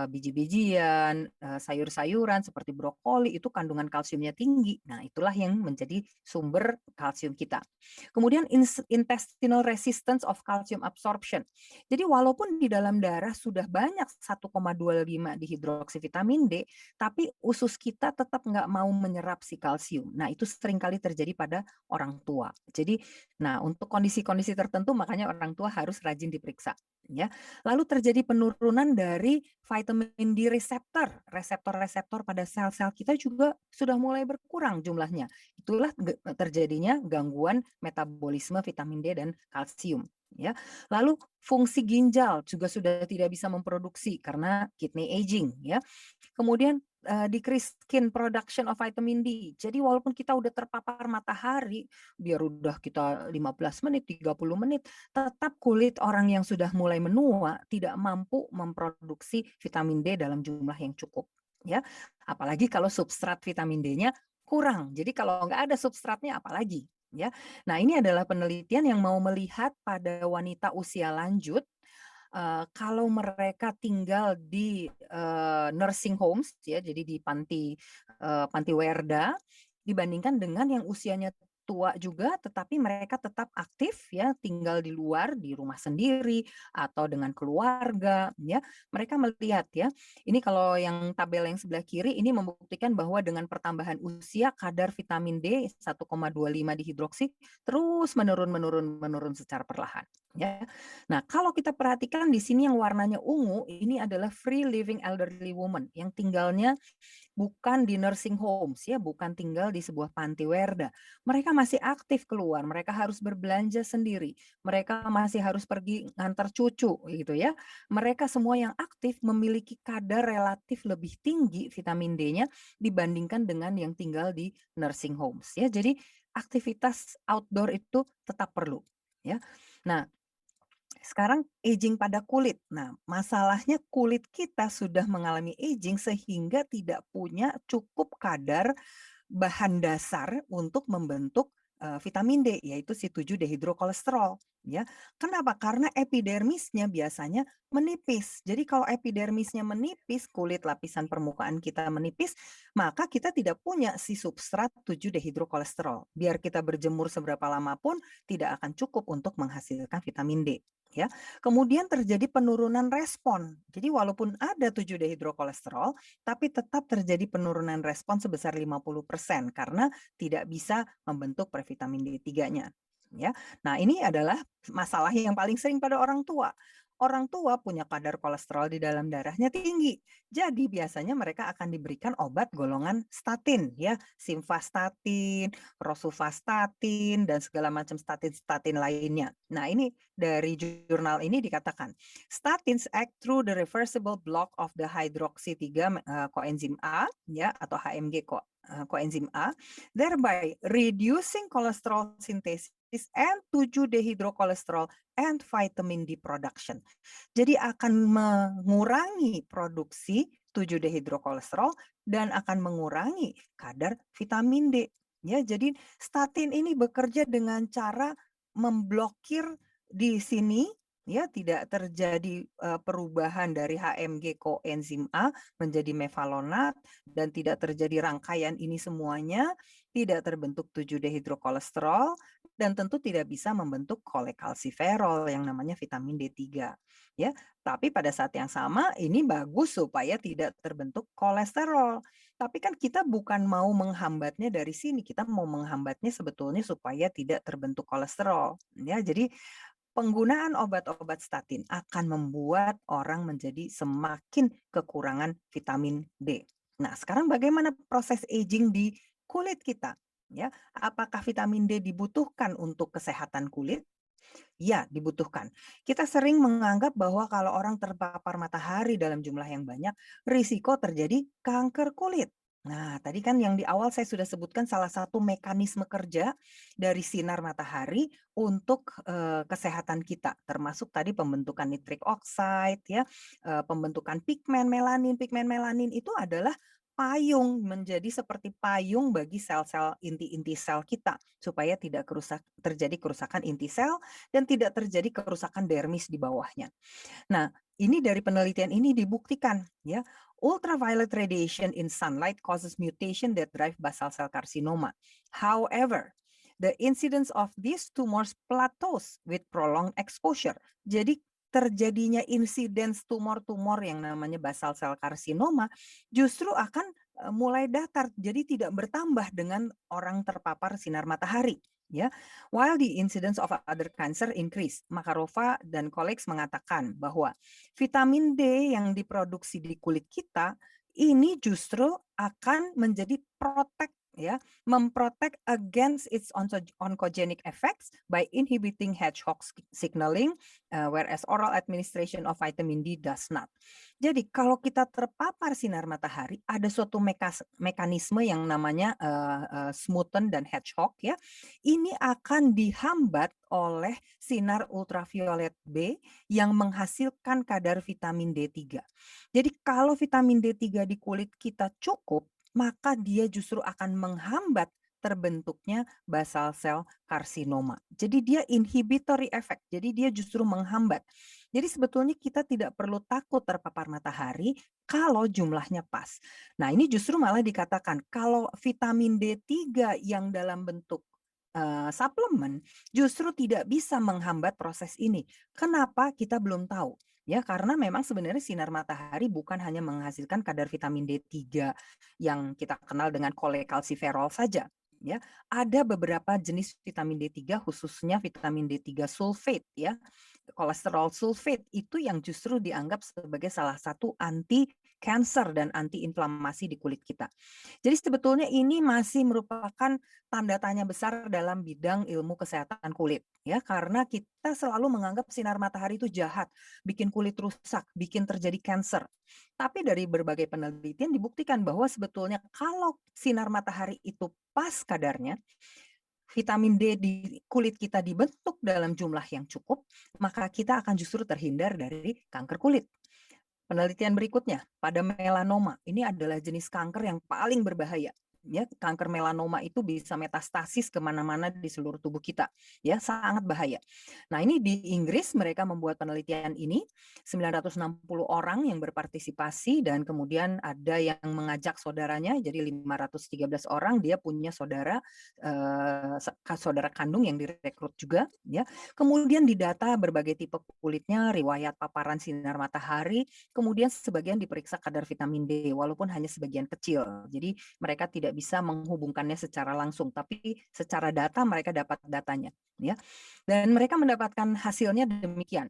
biji-bijian, sayur-sayuran seperti brokoli itu kandungan kalsiumnya tinggi. Nah, itulah yang menjadi sumber kalsium kita. Kemudian intestinal resistance of calcium absorption. Jadi walaupun di dalam darah sudah banyak 1,25 dihidroksivitamin D, tapi usus kita tetap nggak mau menyerap si kalsium. Nah, itu seringkali terjadi pada orang tua. Jadi, nah untuk kondisi-kondisi tertentu makanya orang tua harus rajin diperiksa. Ya, lalu terjadi penurunan dari vitamin D reseptor. Reseptor-reseptor pada sel-sel kita juga sudah mulai berkurang jumlahnya. Itulah terjadinya gangguan metabolisme vitamin D dan kalsium. Ya, lalu fungsi ginjal juga sudah tidak bisa memproduksi karena kidney aging. Ya, kemudian decrease skin production of vitamin D. Jadi walaupun kita udah terpapar matahari, biar udah kita 15 menit, 30 menit, tetap kulit orang yang sudah mulai menua tidak mampu memproduksi vitamin D dalam jumlah yang cukup. Ya, apalagi kalau substrat vitamin D-nya kurang. Jadi kalau nggak ada substratnya apalagi. Ya, nah ini adalah penelitian yang mau melihat pada wanita usia lanjut kalau mereka tinggal di nursing homes ya, jadi di panti panti werda dibandingkan dengan yang usianya tua juga tetapi mereka tetap aktif ya tinggal di luar di rumah sendiri atau dengan keluarga ya mereka melihat ya ini kalau yang tabel yang sebelah kiri ini membuktikan bahwa dengan pertambahan usia kadar vitamin D 1,25 dihidroksi terus menurun secara perlahan ya. Nah, kalau kita perhatikan di sini yang warnanya ungu, ini adalah free living elderly woman yang tinggalnya bukan di nursing homes ya, bukan tinggal di sebuah panti werda. Mereka masih aktif keluar, mereka harus berbelanja sendiri, mereka masih harus pergi ngantar cucu gitu ya. Mereka semua yang aktif memiliki kadar relatif lebih tinggi vitamin D-nya dibandingkan dengan yang tinggal di nursing homes ya. Jadi aktivitas outdoor itu tetap perlu ya. Nah, sekarang aging pada kulit. Nah, masalahnya kulit kita sudah mengalami aging sehingga tidak punya cukup kadar bahan dasar untuk membentuk vitamin D, yaitu si 7 dehidrokolesterol. Ya, kenapa? Karena epidermisnya biasanya menipis. Jadi kalau epidermisnya menipis, kulit lapisan permukaan kita menipis, maka kita tidak punya si substrat 7 dehidrokolesterol. Biar kita berjemur seberapa lama pun tidak akan cukup untuk menghasilkan vitamin D. Ya, kemudian terjadi penurunan respon. Jadi walaupun ada 7 dehidrokolesterol, tapi tetap terjadi penurunan respon sebesar 50% karena tidak bisa membentuk previtamin D3-nya. Ya. Nah, ini adalah masalah yang paling sering pada orang tua. Orang tua punya kadar kolesterol di dalam darahnya tinggi. Jadi biasanya mereka akan diberikan obat golongan statin ya, simvastatin, rosuvastatin dan segala macam statin-statin lainnya. Nah, ini dari jurnal ini dikatakan statins act through the reversible block of the hydroxy 3 coenzim A ya atau HMG coenzim A, thereby reducing cholesterol synthesis and 7 dehydrocholesterol and vitamin D production. Jadi akan mengurangi produksi 7 dehidrokolesterol dan akan mengurangi kadar vitamin D. Ya, jadi statin ini bekerja dengan cara memblokir di sini ya tidak terjadi perubahan dari HMG coenzim A menjadi mevalonat dan tidak terjadi rangkaian ini semuanya, tidak terbentuk 7 dehidrokolesterol dan tentu tidak bisa membentuk kolekalsiferol yang namanya vitamin D3 ya. Tapi pada saat yang sama ini bagus supaya tidak terbentuk kolesterol. Tapi kan kita bukan mau menghambatnya dari sini, kita mau menghambatnya sebetulnya supaya tidak terbentuk kolesterol ya. Jadi penggunaan obat-obat statin akan membuat orang menjadi semakin kekurangan vitamin D. Nah, sekarang bagaimana proses aging di kulit kita? Ya, apakah vitamin D dibutuhkan untuk kesehatan kulit? Ya, dibutuhkan. Kita sering menganggap bahwa kalau orang terpapar matahari dalam jumlah yang banyak, risiko terjadi kanker kulit. Nah, tadi kan yang di awal saya sudah sebutkan salah satu mekanisme kerja dari sinar matahari untuk kesehatan kita, termasuk tadi pembentukan nitric oxide, ya, pembentukan pigmen melanin. Pigmen melanin itu adalah payung, menjadi seperti payung bagi sel-sel inti-inti sel kita supaya tidak terjadi kerusakan inti sel dan tidak terjadi kerusakan dermis di bawahnya. Nah, ini dari penelitian ini dibuktikan ya, ultraviolet radiation in sunlight causes mutation that drive basal cell carcinoma. However, the incidence of these tumors plateaus with prolonged exposure. Jadi terjadinya insiden tumor-tumor yang namanya basal cell carcinoma justru akan mulai datar, jadi tidak bertambah dengan orang terpapar sinar matahari. Ya, while the incidence of other cancer increase, Makarova dan colleagues mengatakan bahwa vitamin D yang diproduksi di kulit kita ini justru akan menjadi ya, memprotek against its oncogenic effects by inhibiting hedgehog signaling, whereas oral administration of vitamin D does not. Jadi kalau kita terpapar sinar matahari, ada suatu mekanisme yang namanya smoothen dan hedgehog ya. Ini akan dihambat oleh sinar ultraviolet B yang menghasilkan kadar vitamin D3. Jadi kalau vitamin D3 di kulit kita cukup, maka dia justru akan menghambat terbentuknya basal cell karsinoma. Jadi dia inhibitory effect. Jadi dia justru menghambat. Jadi sebetulnya kita tidak perlu takut terpapar matahari kalau jumlahnya pas. Nah, ini justru malah dikatakan kalau vitamin D3 yang dalam bentuk suplemen justru tidak bisa menghambat proses ini. Kenapa? Kita belum tahu. Ya, karena memang sebenarnya sinar matahari bukan hanya menghasilkan kadar vitamin D3 yang kita kenal dengan cholecalciferol saja. Ya, ada beberapa jenis vitamin D3 khususnya vitamin D3 sulfate ya. Kolesterol sulfate itu yang justru dianggap sebagai salah satu anti cancer dan anti-inflamasi di kulit kita. Jadi sebetulnya ini masih merupakan tanda tanya besar dalam bidang ilmu kesehatan kulit ya, karena kita selalu menganggap sinar matahari itu jahat, bikin kulit rusak, bikin terjadi cancer. Tapi dari berbagai penelitian dibuktikan bahwa sebetulnya kalau sinar matahari itu pas kadarnya, vitamin D di kulit kita dibentuk dalam jumlah yang cukup, maka kita akan justru terhindar dari kanker kulit. Penelitian berikutnya, pada melanoma, ini adalah jenis kanker yang paling berbahaya. Ya, kanker melanoma itu bisa metastasis kemana-mana di seluruh tubuh kita, ya sangat bahaya. Nah ini di Inggris mereka membuat penelitian ini 960 orang yang berpartisipasi dan kemudian ada yang mengajak saudaranya, jadi 513 orang dia punya saudara kandung yang direkrut juga, ya. Kemudian didata berbagai tipe kulitnya, riwayat paparan sinar matahari, kemudian sebagian diperiksa kadar vitamin D walaupun hanya sebagian kecil. Jadi mereka tidak bisa menghubungkannya secara langsung, tapi secara data mereka dapat datanya, ya. Dan mereka mendapatkan hasilnya demikian.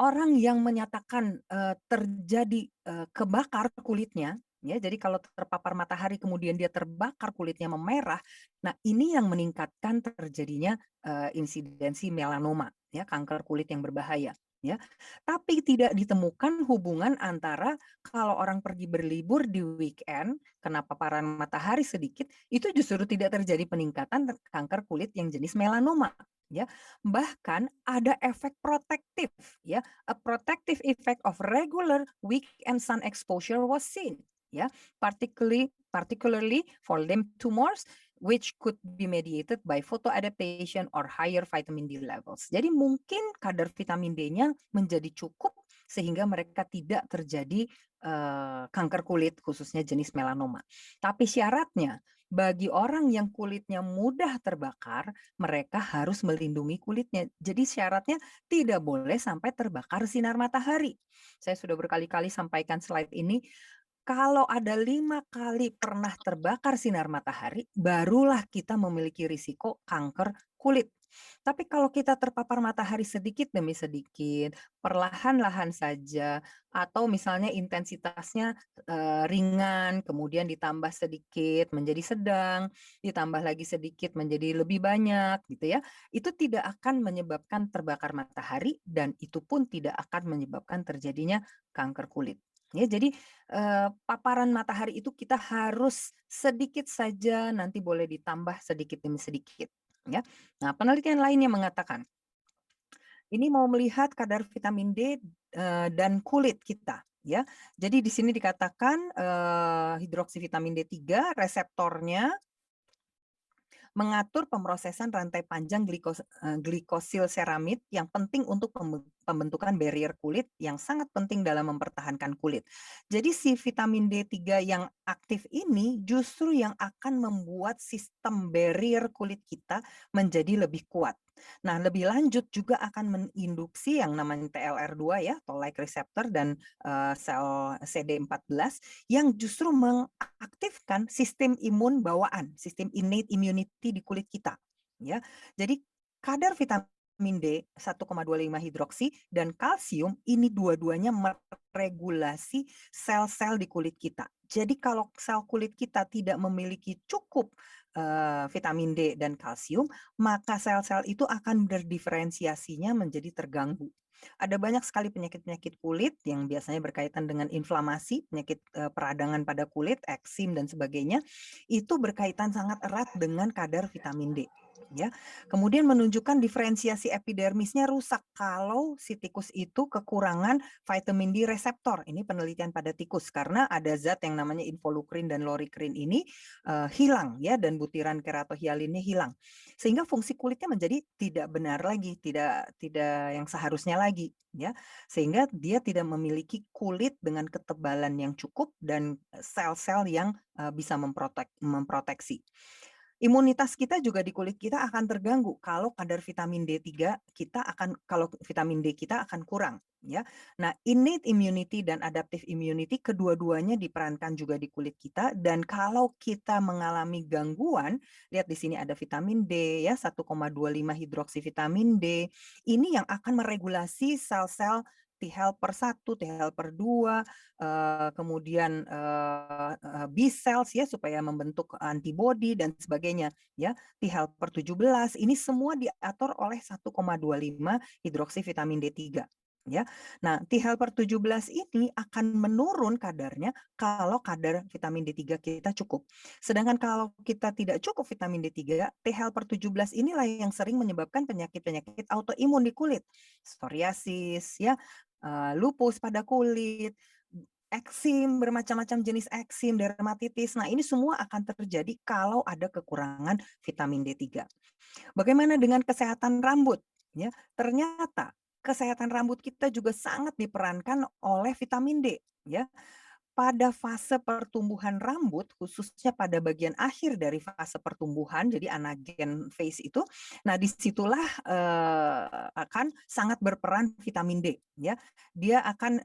Orang yang menyatakan terjadi kebakar kulitnya, ya, jadi kalau terpapar matahari kemudian dia terbakar kulitnya memerah, nah ini yang meningkatkan terjadinya insidensi melanoma, ya, kanker kulit yang berbahaya. Ya, tapi tidak ditemukan hubungan antara kalau orang pergi berlibur di weekend, kena paparan matahari sedikit, itu justru tidak terjadi peningkatan kanker kulit yang jenis melanoma. Ya, bahkan ada efek protektif. Ya, a protective effect of regular weekend sun exposure was seen. Ya, particularly for lymph tumors which could be mediated by photoadaptation or higher vitamin D levels. Jadi mungkin kadar vitamin D-nya menjadi cukup sehingga mereka tidak terjadi kanker kulit khususnya jenis melanoma. Tapi syaratnya bagi orang yang kulitnya mudah terbakar, mereka harus melindungi kulitnya. Jadi syaratnya tidak boleh sampai terbakar sinar matahari. Saya sudah berkali-kali sampaikan slide ini. Kalau ada 5 kali pernah terbakar sinar matahari, barulah kita memiliki risiko kanker kulit. Tapi kalau kita terpapar matahari sedikit demi sedikit, perlahan-lahan saja, atau misalnya intensitasnya ringan, kemudian ditambah sedikit menjadi sedang, ditambah lagi sedikit menjadi lebih banyak, gitu ya. Itu tidak akan menyebabkan terbakar matahari dan itu pun tidak akan menyebabkan terjadinya kanker kulit. Ya, jadi paparan matahari itu kita harus sedikit saja, nanti boleh ditambah sedikit demi sedikit, ya. Nah, penelitian lainnya mengatakan, ini mau melihat kadar vitamin D dan kulit kita, ya. Jadi di sini dikatakan, hidroksivitamin D3 reseptornya mengatur pemrosesan rantai panjang glikosil seramid yang penting untuk pembentukan barrier kulit yang sangat penting dalam mempertahankan kulit. Jadi si vitamin D3 yang aktif ini justru yang akan membuat sistem barrier kulit kita menjadi lebih kuat. Nah, lebih lanjut juga akan menginduksi yang namanya TLR2 ya, Toll-like receptor dan sel CD14 yang justru mengaktifkan sistem imun bawaan, sistem innate immunity di kulit kita, ya. Jadi kadar vitamin D 1,25 hidroksi dan kalsium ini dua-duanya meregulasi sel-sel di kulit kita. Jadi kalau sel kulit kita tidak memiliki cukup vitamin D dan kalsium, maka sel-sel itu akan berdiferensiasinya menjadi terganggu. Ada banyak sekali penyakit-penyakit kulit yang biasanya berkaitan dengan inflamasi, penyakit peradangan pada kulit, eksim dan sebagainya, itu berkaitan sangat erat dengan kadar vitamin D. Ya, kemudian menunjukkan diferensiasi epidermisnya rusak kalau si tikus itu kekurangan vitamin D reseptor. Ini penelitian pada tikus karena ada zat yang namanya involukrin dan lorikrin ini hilang ya dan butiran keratohialinnya hilang. Sehingga fungsi kulitnya menjadi tidak benar lagi, tidak tidak yang seharusnya lagi ya. Sehingga dia tidak memiliki kulit dengan ketebalan yang cukup dan sel-sel yang bisa memproteksi. Imunitas kita juga di kulit kita akan terganggu kalau kadar vitamin D3 kita akan kalau vitamin D kita akan kurang ya. Nah, innate immunity dan adaptive immunity kedua-duanya diperankan juga di kulit kita dan kalau kita mengalami gangguan, lihat di sini ada vitamin D ya 1,25 hidroksivitamin D. Ini yang akan meregulasi sel-sel T helper 1, T helper 2, kemudian B cells ya supaya membentuk antibody dan sebagainya ya. T helper 17 ini semua diatur oleh 1,25 hidroksivitamin D3 ya. Nah, T helper 17 ini akan menurun kadarnya kalau kadar vitamin D3 kita cukup. Sedangkan kalau kita tidak cukup vitamin D3, T helper 17 inilah yang sering menyebabkan penyakit-penyakit autoimun di kulit. Psoriasis ya, lupus pada kulit, eksim, bermacam-macam jenis eksim, dermatitis. Nah, ini semua akan terjadi kalau ada kekurangan vitamin D3. Bagaimana dengan kesehatan rambut? Ya, ternyata kesehatan rambut kita juga sangat diperankan oleh vitamin D, ya. Pada fase pertumbuhan rambut, khususnya pada bagian akhir dari fase pertumbuhan, jadi anagen phase itu, nah disitulah akan sangat berperan vitamin D, ya. Dia akan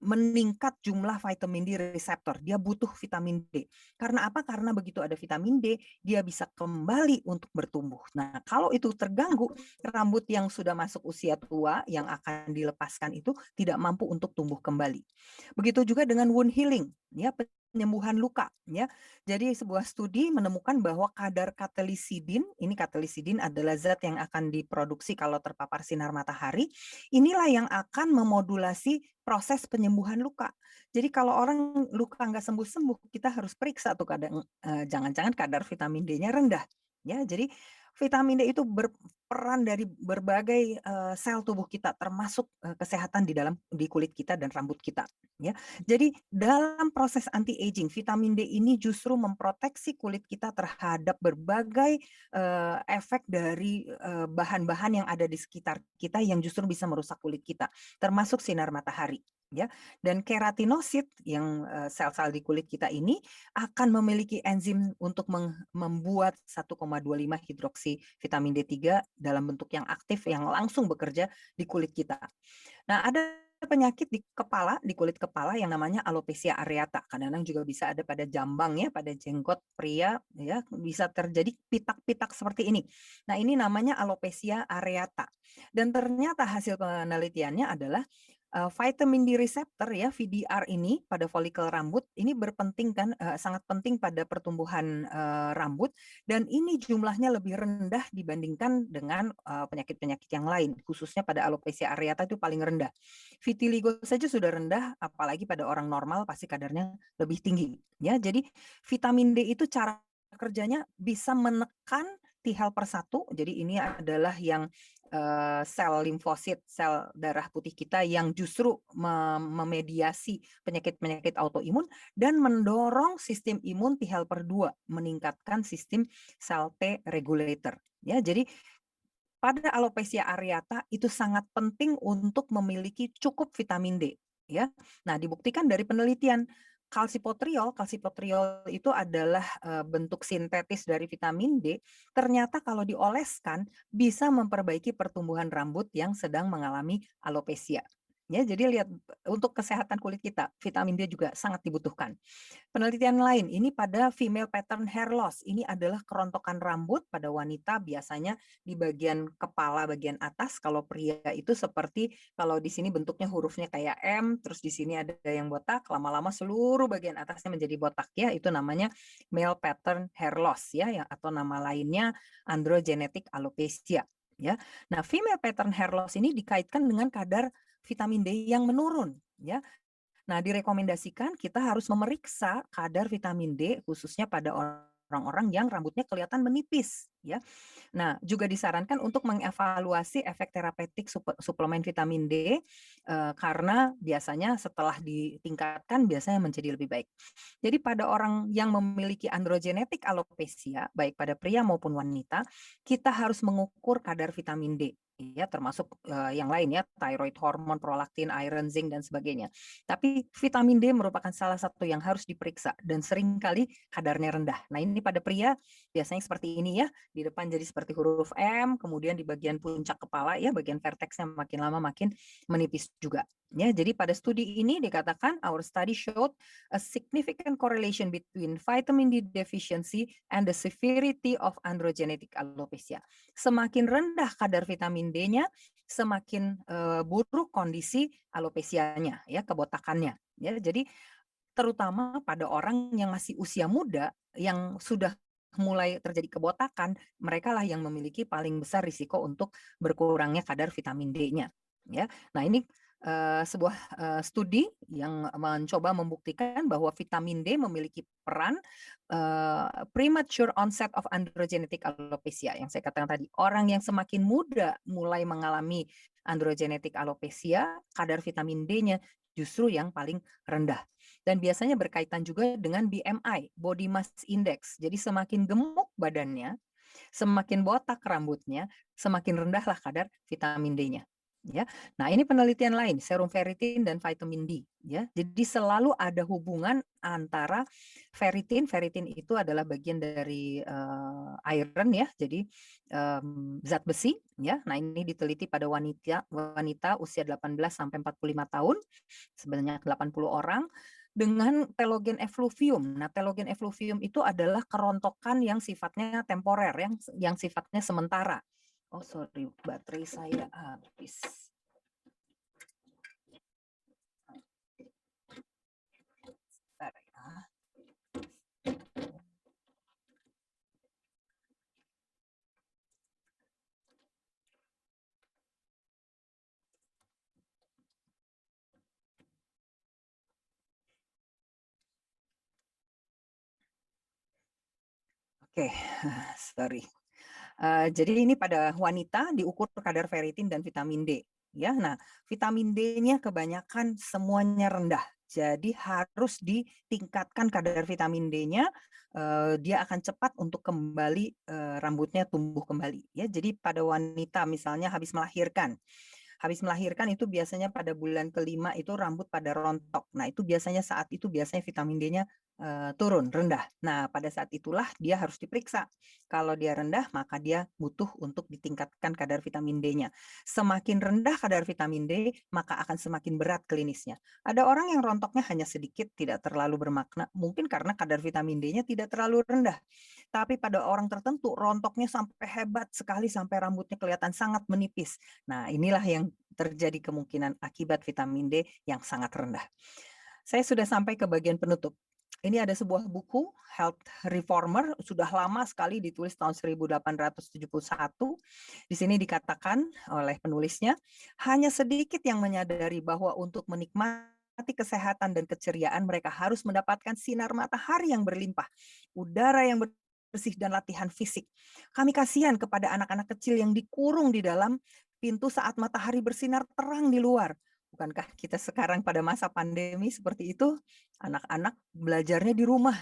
meningkat jumlah vitamin D reseptor. Dia butuh vitamin D. Karena apa? Karena begitu ada vitamin D, dia bisa kembali untuk bertumbuh. Nah, kalau itu terganggu, rambut yang sudah masuk usia tua yang akan dilepaskan itu tidak mampu untuk tumbuh kembali. Begitu juga dengan wound healing, ya penyembuhan luka, ya. Jadi sebuah studi menemukan bahwa kadar katelisidin, ini katelisidin adalah zat yang akan diproduksi kalau terpapar sinar matahari, inilah yang akan memodulasi proses penyembuhan luka. Jadi kalau orang luka nggak sembuh-sembuh, kita harus periksa tuh kadang jangan-jangan kadar vitamin D-nya rendah. Ya, jadi vitamin D itu berperan dari berbagai sel tubuh kita, termasuk kesehatan di kulit kita dan rambut kita. Ya, jadi dalam proses anti aging, vitamin D ini justru memproteksi kulit kita terhadap berbagai efek dari bahan-bahan yang ada di sekitar kita yang justru bisa merusak kulit kita, termasuk sinar matahari. Ya, dan keratinosit yang sel-sel di kulit kita ini akan memiliki enzim untuk membuat 1,25 hidroksi vitamin D3 dalam bentuk yang aktif yang langsung bekerja di kulit kita. Nah, ada penyakit di kulit kepala yang namanya alopecia areata. Kadang-kadang juga bisa ada pada jambang ya, pada jenggot pria ya, bisa terjadi pitak-pitak seperti ini. Nah, ini namanya alopecia areata. Dan ternyata hasil penelitiannya adalah vitamin D receptor ya, VDR ini pada folikel rambut ini sangat penting pada pertumbuhan rambut dan ini jumlahnya lebih rendah dibandingkan dengan penyakit-penyakit yang lain, khususnya pada alopecia areata itu paling rendah. Vitiligo saja sudah rendah, apalagi pada orang normal pasti kadarnya lebih tinggi. Ya, jadi vitamin D itu cara kerjanya bisa menekan T helper 1, jadi ini adalah yang sel limfosit, sel darah putih kita yang justru memediasi penyakit-penyakit autoimun dan mendorong sistem imun T helper 2, meningkatkan sistem sel T regulator. Ya, jadi pada alopecia areata itu sangat penting untuk memiliki cukup vitamin D, ya. Nah, dibuktikan dari penelitian kalsipotriol itu adalah bentuk sintetis dari vitamin D, ternyata kalau dioleskan bisa memperbaiki pertumbuhan rambut yang sedang mengalami alopecia. Ya, jadi lihat untuk kesehatan kulit kita, vitamin D juga sangat dibutuhkan. Penelitian lain, ini pada female pattern hair loss. Ini adalah kerontokan rambut pada wanita biasanya di bagian kepala bagian atas. Kalau pria itu seperti kalau di sini bentuknya hurufnya kayak M, terus di sini ada yang botak, lama-lama seluruh bagian atasnya menjadi botak ya. Itu namanya male pattern hair loss ya, atau nama lainnya androgenetic alopecia ya. Nah, female pattern hair loss ini dikaitkan dengan kadar vitamin D yang menurun ya. Nah, direkomendasikan kita harus memeriksa kadar vitamin D khususnya pada orang-orang yang rambutnya kelihatan menipis ya. Nah, juga disarankan untuk mengevaluasi efek terapeutik suplemen vitamin D karena biasanya setelah ditingkatkan biasanya menjadi lebih baik. Jadi pada orang yang memiliki androgenetic alopecia, baik pada pria maupun wanita, kita harus mengukur kadar vitamin D ya, termasuk yang lain ya, thyroid hormon, prolaktin, iron, zinc dan sebagainya. Tapi vitamin D merupakan salah satu yang harus diperiksa dan seringkali kadarnya rendah. Nah, ini pada pria biasanya seperti ini ya, di depan jadi seperti huruf M, kemudian di bagian puncak kepala ya, bagian vertexnya makin lama makin menipis juga. Ya, jadi pada studi ini dikatakan our study showed a significant correlation between vitamin D deficiency and the severity of androgenetic alopecia. Semakin rendah kadar vitamin D-nya, semakin buruk kondisi alopesianya ya, kebotakannya ya. Jadi terutama pada orang yang masih usia muda yang sudah mulai terjadi kebotakan, mereka lah yang memiliki paling besar risiko untuk berkurangnya kadar vitamin D-nya ya. Nah, ini sebuah studi yang mencoba membuktikan bahwa vitamin D memiliki peran premature onset of androgenetic alopecia yang saya katakan tadi. Orang yang semakin muda mulai mengalami androgenetic alopecia, kadar vitamin D-nya justru yang paling rendah. Dan biasanya berkaitan juga dengan BMI, body mass index. Jadi semakin gemuk badannya, semakin botak rambutnya, semakin rendahlah kadar vitamin D-nya. Ya. Nah, ini penelitian lain, serum ferritin dan vitamin D ya. Jadi selalu ada hubungan antara ferritin itu adalah bagian dari iron ya. Jadi zat besi ya. Nah, ini diteliti pada wanita usia 18 sampai 45 tahun sebanyak 80 orang dengan telogen effluvium. Nah, telogen effluvium itu adalah kerontokan yang sifatnya temporer, yang sifatnya sementara. Oh, sorry, baterai saya habis. Bentar ya. Oke, sorry. Jadi ini pada wanita diukur kadar ferritin dan vitamin D. Ya, nah vitamin D-nya kebanyakan semuanya rendah. Jadi harus ditingkatkan kadar vitamin D-nya. Dia akan cepat untuk kembali rambutnya tumbuh kembali. Ya, jadi pada wanita misalnya habis melahirkan. Habis melahirkan itu biasanya pada bulan kelima itu rambut pada rontok. Nah, itu biasanya saat itu biasanya vitamin D-nya turun, rendah. Nah, pada saat itulah dia harus diperiksa. Kalau dia rendah, maka dia butuh untuk ditingkatkan kadar vitamin D-nya. Semakin rendah kadar vitamin D, maka akan semakin berat klinisnya. Ada orang yang rontoknya hanya sedikit, tidak terlalu bermakna, mungkin karena kadar vitamin D-nya tidak terlalu rendah. Tapi pada orang tertentu, rontoknya sampai hebat sekali, sampai rambutnya kelihatan sangat menipis. Nah, inilah yang terjadi kemungkinan akibat vitamin D yang sangat rendah. Saya sudah sampai ke bagian penutup. Ini ada sebuah buku, Health Reformer, sudah lama sekali ditulis tahun 1871. Di sini dikatakan oleh penulisnya, hanya sedikit yang menyadari bahwa untuk menikmati kesehatan dan keceriaan mereka harus mendapatkan sinar matahari yang berlimpah, udara yang bersih dan latihan fisik. Kami kasihan kepada anak-anak kecil yang dikurung di dalam pintu saat matahari bersinar terang di luar. Bukankah kita sekarang pada masa pandemi seperti itu? Anak-anak belajarnya di rumah,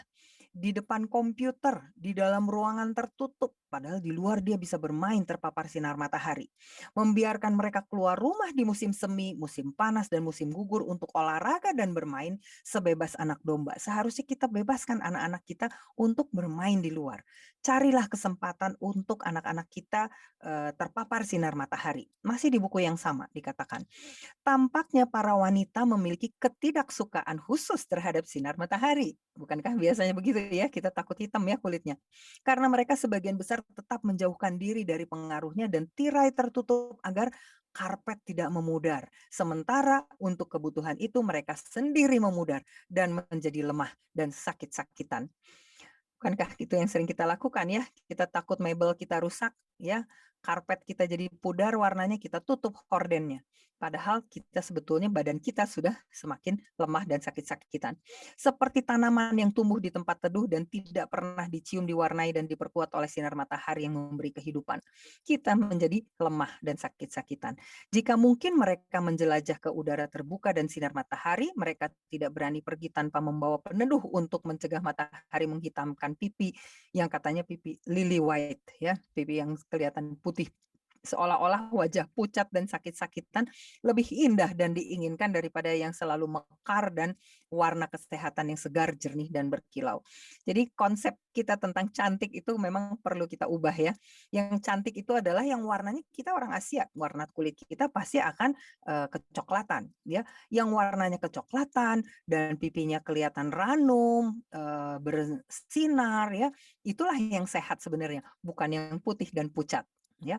di depan komputer, di dalam ruangan tertutup, padahal di luar dia bisa bermain terpapar sinar matahari. Membiarkan mereka keluar rumah di musim semi, musim panas, dan musim gugur untuk olahraga dan bermain sebebas anak domba. Seharusnya kita bebaskan anak-anak kita untuk bermain di luar. Carilah kesempatan untuk anak-anak kita terpapar sinar matahari. Masih di buku yang sama dikatakan. Tampaknya para wanita memiliki ketidaksukaan khusus terhadap sinar matahari. Bukankah biasanya begitu ya, kita takut hitam ya kulitnya. Karena mereka sebagian besar tetap menjauhkan diri dari pengaruhnya dan tirai tertutup agar karpet tidak memudar. Sementara untuk kebutuhan itu mereka sendiri memudar dan menjadi lemah dan sakit-sakitan. Bukankah itu yang sering kita lakukan ya? Kita takut mebel kita rusak ya, karpet kita jadi pudar warnanya, kita tutup hordennya. Padahal kita sebetulnya badan kita sudah semakin lemah dan sakit-sakitan. Seperti tanaman yang tumbuh di tempat teduh dan tidak pernah dicium, diwarnai, dan diperkuat oleh sinar matahari yang memberi kehidupan. Kita menjadi lemah dan sakit-sakitan. Jika mungkin mereka menjelajah ke udara terbuka dan sinar matahari, mereka tidak berani pergi tanpa membawa peneduh untuk mencegah matahari menghitamkan pipi yang katanya pipi lily white ya, pipi yang kelihatan putih. Seolah-olah wajah pucat dan sakit-sakitan lebih indah dan diinginkan daripada yang selalu mekar dan warna kesehatan yang segar, jernih, dan berkilau. Jadi konsep kita tentang cantik itu memang perlu kita ubah ya. Yang cantik itu adalah yang warnanya, kita orang Asia, warna kulit kita pasti akan kecoklatan ya. Yang warnanya kecoklatan dan pipinya kelihatan ranum, bersinar ya, itulah yang sehat sebenarnya, bukan yang putih dan pucat ya.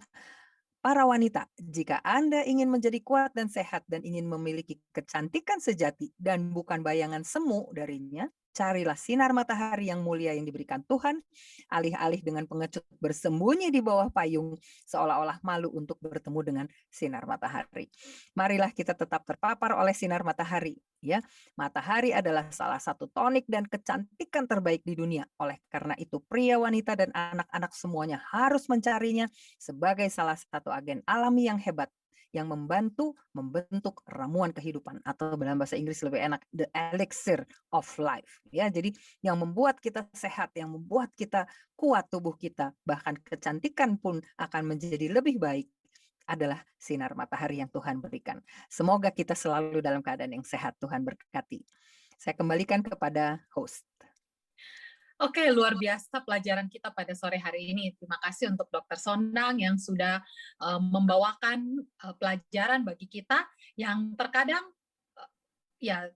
Para wanita, jika Anda ingin menjadi kuat dan sehat dan ingin memiliki kecantikan sejati dan bukan bayangan semu darinya, carilah sinar matahari yang mulia yang diberikan Tuhan, alih-alih dengan pengecut bersembunyi di bawah payung, seolah-olah malu untuk bertemu dengan sinar matahari. Marilah kita tetap terpapar oleh sinar matahari, ya. Matahari adalah salah satu tonik dan kecantikan terbaik di dunia. Oleh karena itu, pria, wanita, dan anak-anak semuanya harus mencarinya sebagai salah satu agen alami yang hebat yang membantu membentuk ramuan kehidupan, atau dalam bahasa Inggris lebih enak, the elixir of life ya. Jadi yang membuat kita sehat, yang membuat kita kuat tubuh kita, bahkan kecantikan pun akan menjadi lebih baik, adalah sinar matahari yang Tuhan berikan. Semoga kita selalu dalam keadaan yang sehat. Tuhan berkati. Saya kembalikan kepada host. Oke, luar biasa pelajaran kita pada sore hari ini. Terima kasih untuk Dr. Sondang yang sudah membawakan pelajaran bagi kita yang terkadang ya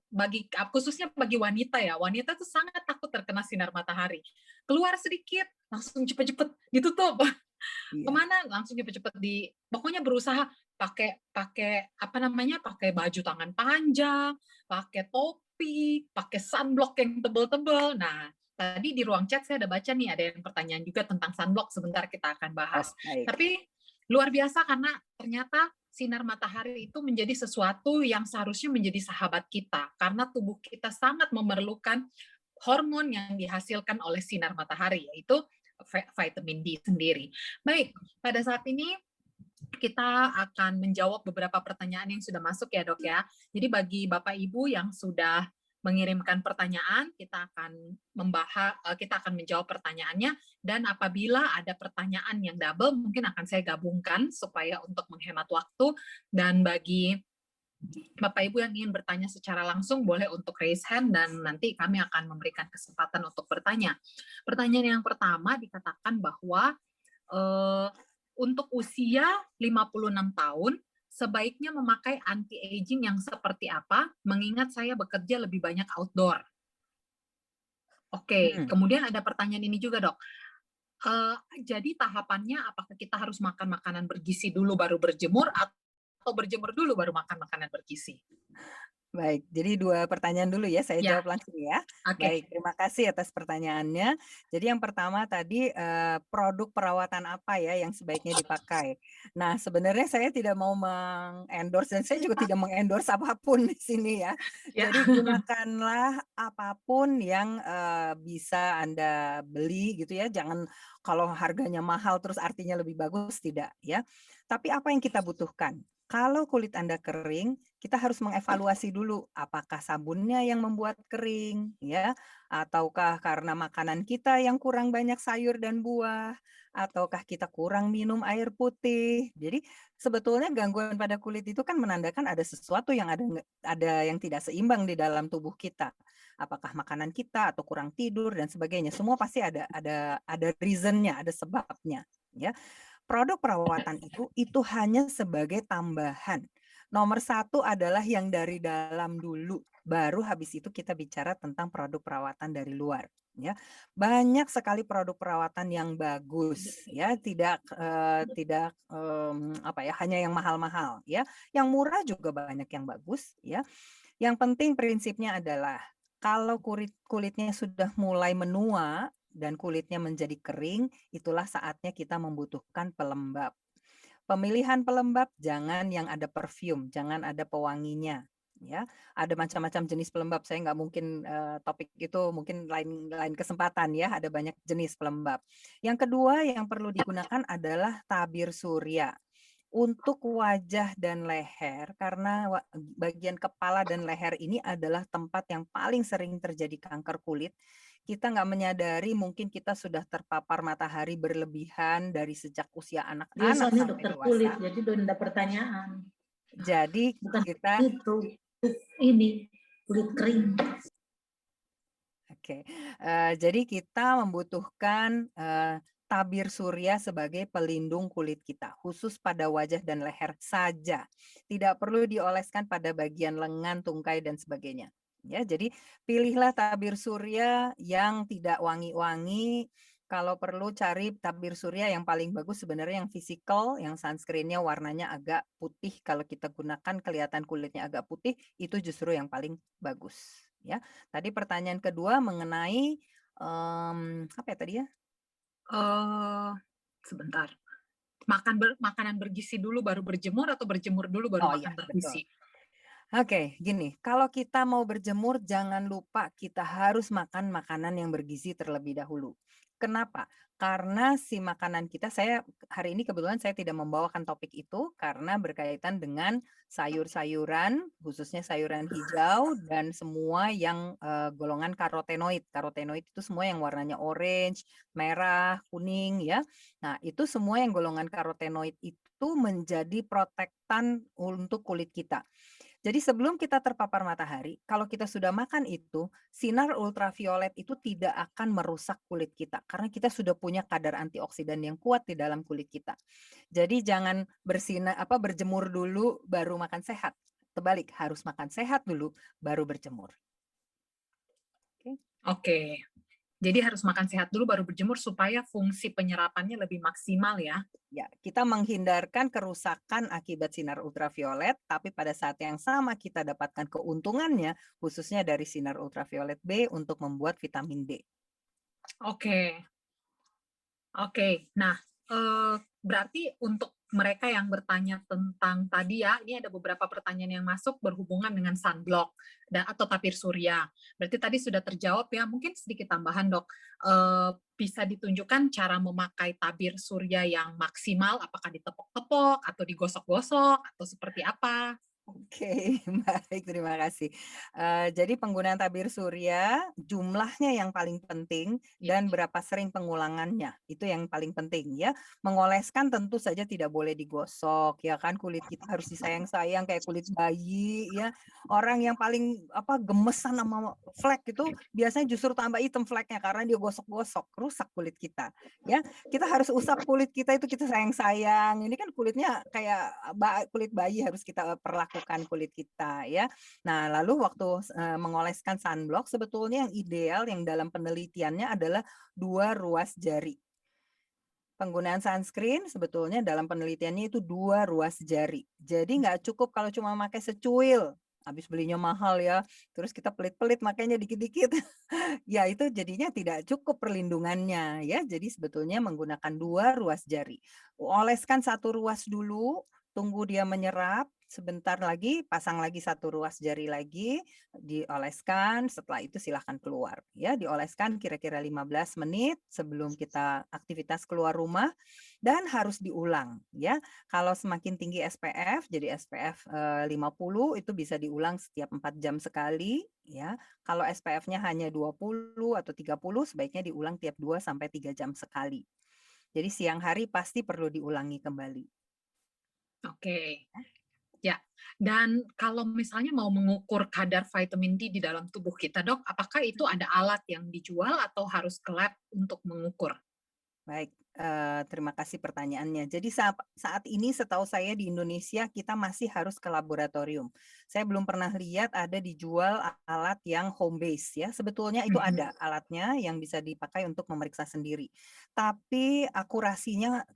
khususnya bagi wanita ya. Wanita tuh sangat takut terkena sinar matahari. Keluar sedikit langsung cepet-cepet ditutup. Iya. Kemana langsung cepet-cepet pokoknya berusaha pakai baju tangan panjang, pakai topi, pakai sunblock yang tebel-tebel. Nah, tadi di ruang chat saya ada baca nih, ada yang pertanyaan juga tentang sunblock, sebentar kita akan bahas. Tapi luar biasa karena ternyata sinar matahari itu menjadi sesuatu yang seharusnya menjadi sahabat kita, karena tubuh kita sangat memerlukan hormon yang dihasilkan oleh sinar matahari, yaitu vitamin D sendiri. Baik, pada saat ini kita akan menjawab beberapa pertanyaan yang sudah masuk ya dok ya. Jadi bagi Bapak Ibu yang sudah mengirimkan pertanyaan, kita akan menjawab pertanyaannya, dan apabila ada pertanyaan yang double mungkin akan saya gabungkan supaya untuk menghemat waktu. Dan bagi Bapak Ibu yang ingin bertanya secara langsung boleh untuk raise hand dan nanti kami akan memberikan kesempatan untuk bertanya. Pertanyaan yang pertama dikatakan bahwa untuk usia 56 tahun sebaiknya memakai anti-aging yang seperti apa, mengingat saya bekerja lebih banyak outdoor. Oke, kemudian ada pertanyaan ini juga dok. Jadi tahapannya apakah kita harus makan makanan bergizi dulu baru berjemur, atau berjemur dulu baru makan makanan bergizi? Baik, jadi 2 pertanyaan dulu ya, saya Ya, jawab langsung ya. oke. Baik, terima kasih atas pertanyaannya. Jadi yang pertama tadi, produk perawatan apa ya yang sebaiknya dipakai. Nah, sebenarnya saya tidak mau dan saya juga tidak apapun di sini ya. Ya. Jadi gunakanlah apapun yang, bisa Anda beli gitu ya, jangan kalau harganya mahal terus artinya lebih bagus, tidak ya. Tapi apa yang kita butuhkan? Kalau kulit Anda kering, kita harus mengevaluasi dulu, apakah sabunnya yang membuat kering, ya, ataukah karena makanan kita yang kurang banyak sayur dan buah, ataukah kita kurang minum air putih. Jadi sebetulnya gangguan pada kulit itu kan menandakan ada sesuatu yang ada yang tidak seimbang di dalam tubuh kita. Apakah makanan kita atau kurang tidur dan sebagainya. Semua pasti ada reason-nya, ada sebabnya, ya. Produk perawatan itu hanya sebagai tambahan. Nomor satu adalah yang dari dalam dulu, baru habis itu kita bicara tentang produk perawatan dari luar, ya. Banyak sekali produk perawatan yang bagus, ya, apa ya, hanya yang mahal-mahal, ya. Yang murah juga banyak yang bagus, ya. Yang penting prinsipnya adalah kalau kulitnya sudah mulai menua dan kulitnya menjadi kering, itulah saatnya kita membutuhkan pelembab. Pemilihan pelembab jangan yang ada perfume, jangan ada pewanginya, ya. Ada macam-macam jenis pelembab, saya nggak mungkin, topik itu mungkin lain lain kesempatan ya, ada banyak jenis pelembab. Yang kedua yang perlu digunakan adalah tabir surya. Untuk wajah dan leher, karena bagian kepala dan leher ini adalah tempat yang paling sering terjadi kanker kulit, kita nggak menyadari mungkin kita sudah terpapar matahari berlebihan dari sejak usia Dia anak-anak soalnya sampai dokter kulit, dewasa. jadi udah ada pertanyaan. Jadi Bukan kita itu, ini kulit kering. Oke, jadi kita membutuhkan, tabir surya sebagai pelindung kulit kita, khusus pada wajah dan leher saja. Tidak perlu dioleskan pada bagian lengan, tungkai, dan sebagainya. Ya, jadi pilihlah tabir surya yang tidak wangi-wangi, kalau perlu cari tabir surya yang paling bagus sebenarnya yang physical, yang sunscreen-nya warnanya agak putih, kalau kita gunakan kelihatan kulitnya agak putih, itu justru yang paling bagus, ya. Tadi pertanyaan kedua mengenai, apa ya tadi ya? Sebentar. Makanan bergizi dulu baru berjemur atau berjemur dulu baru Oh makan iya, betul. bergizi? Oke, gini, kalau kita mau berjemur jangan lupa kita harus makan makanan yang bergizi terlebih dahulu. Kenapa? Karena si makanan kita hari ini kebetulan saya tidak membawakan topik itu karena berkaitan dengan sayur-sayuran, khususnya sayuran hijau dan semua yang, golongan karotenoid. Karotenoid itu semua yang warnanya orange, merah, kuning ya. Nah, itu semua yang golongan karotenoid itu menjadi protektan untuk kulit kita. Jadi sebelum kita terpapar matahari, kalau kita sudah makan itu, sinar ultraviolet itu tidak akan merusak kulit kita karena kita sudah punya kadar antioksidan yang kuat di dalam kulit kita. Jadi jangan berjemur dulu baru makan sehat. Terbalik, harus makan sehat dulu baru berjemur. Oke. Jadi harus makan sehat dulu baru berjemur supaya fungsi penyerapannya lebih maksimal ya. Ya, kita menghindarkan kerusakan akibat sinar ultraviolet, tapi pada saat yang sama kita dapatkan keuntungannya, khususnya dari sinar ultraviolet B untuk membuat vitamin D. Oke. Oke. Nah, berarti untuk mereka yang bertanya tentang tadi ya, ini ada beberapa pertanyaan yang masuk berhubungan dengan sunblock atau tabir surya. Berarti tadi sudah terjawab ya, mungkin sedikit tambahan dok. Bisa ditunjukkan cara memakai tabir surya yang maksimal, apakah ditepok-tepok atau digosok-gosok atau seperti apa? Oke, baik, terima kasih. Jadi penggunaan tabir surya, jumlahnya yang paling penting dan berapa sering pengulangannya, itu yang paling penting ya. Mengoleskan tentu saja tidak boleh digosok, ya kan, kulit kita harus disayang-sayang kayak kulit bayi ya. Orang yang paling gemesan sama flek itu biasanya justru tambah hitam fleknya karena dia gosok-gosok, rusak kulit kita, ya. Kita harus usap kulit kita itu kita sayang-sayang, ini kan kulitnya kayak kulit bayi harus kita perlakukan kulit kita ya. Nah, lalu waktu mengoleskan sunblock sebetulnya yang ideal yang dalam penelitiannya adalah 2 ruas jari. Penggunaan sunscreen sebetulnya dalam penelitiannya itu 2 ruas jari. Jadi nggak cukup kalau cuma pakai secuil habis belinya mahal ya, terus kita pelit-pelit makanya dikit-dikit. Ya itu jadinya tidak cukup perlindungannya ya. Jadi sebetulnya menggunakan 2 ruas jari. Oleskan 1 ruas dulu, tunggu dia menyerap, sebentar lagi pasang lagi 1 ruas jari lagi, dioleskan, setelah itu silahkan keluar ya. Dioleskan kira-kira 15 menit sebelum kita aktivitas keluar rumah dan harus diulang ya. Kalau semakin tinggi SPF, jadi SPF 50 itu bisa diulang setiap 4 jam sekali ya. Kalau SPF-nya hanya 20 atau 30 sebaiknya diulang tiap 2 sampai 3 jam sekali. Jadi siang hari pasti perlu diulangi kembali. Oke. Ya, dan kalau misalnya mau mengukur kadar vitamin D di dalam tubuh kita, Dok, apakah itu ada alat yang dijual atau harus ke lab untuk mengukur? Baik, terima kasih pertanyaannya. Jadi saat ini setahu saya di Indonesia kita masih harus ke laboratorium. Saya belum pernah lihat ada dijual alat yang home base ya. Sebetulnya itu ada alatnya yang bisa dipakai untuk memeriksa sendiri. Tapi akurasinya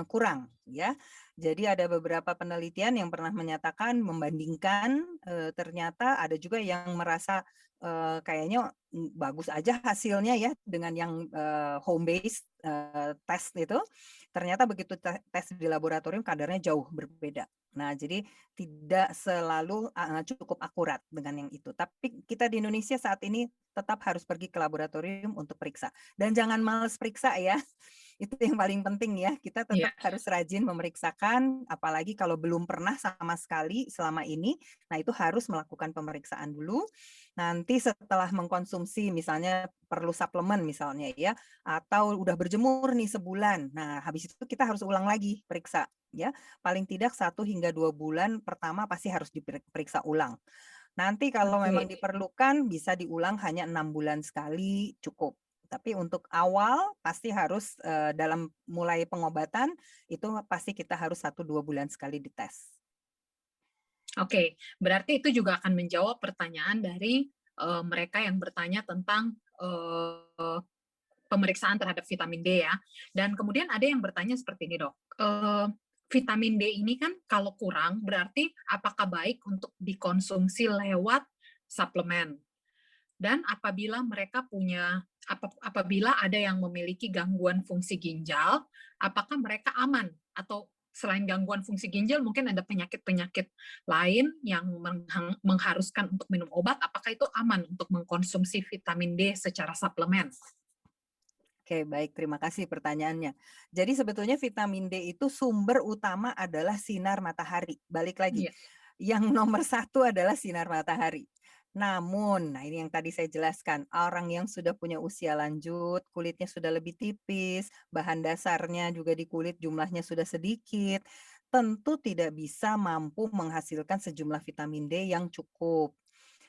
kurang ya. Jadi ada beberapa penelitian yang pernah menyatakan membandingkan ternyata ada juga yang merasa kayaknya bagus aja hasilnya ya dengan yang home base tes itu, ternyata begitu tes di laboratorium kadarnya jauh berbeda. Nah, jadi tidak selalu cukup akurat dengan yang itu. Tapi kita di Indonesia saat ini tetap harus pergi ke laboratorium untuk periksa. Dan jangan males periksa ya. Itu yang paling penting ya. Kita Iya. tetap harus rajin memeriksakan, apalagi kalau belum pernah sama sekali selama ini. Nah, itu harus melakukan pemeriksaan dulu. Nanti setelah mengkonsumsi misalnya perlu suplemen misalnya ya, atau udah berjemur nih sebulan. Nah, habis itu kita harus ulang lagi periksa ya. Paling tidak 1 hingga 2 bulan pertama pasti harus diperiksa ulang. Nanti kalau memang diperlukan bisa diulang hanya 6 bulan sekali cukup. Tapi untuk awal pasti harus dalam mulai pengobatan itu pasti kita harus 1-2 bulan sekali dites. Oke, berarti itu juga akan menjawab pertanyaan dari mereka yang bertanya tentang pemeriksaan terhadap vitamin D ya. Dan kemudian ada yang bertanya seperti ini, Dok. Vitamin D ini kan kalau kurang berarti apakah baik untuk dikonsumsi lewat suplemen? Dan apabila mereka apabila ada yang memiliki gangguan fungsi ginjal, apakah mereka aman? Atau selain gangguan fungsi ginjal mungkin ada penyakit-penyakit lain yang mengharuskan untuk minum obat, apakah itu aman untuk mengkonsumsi vitamin D secara suplemen? Oke, baik. Terima kasih pertanyaannya. Jadi sebetulnya vitamin D itu sumber utama adalah sinar matahari. Balik lagi, Iya. yang nomor 1 adalah sinar matahari. Namun, nah ini yang tadi saya jelaskan, orang yang sudah punya usia lanjut, kulitnya sudah lebih tipis, bahan dasarnya juga di kulit jumlahnya sudah sedikit, tentu tidak bisa mampu menghasilkan sejumlah vitamin D yang cukup.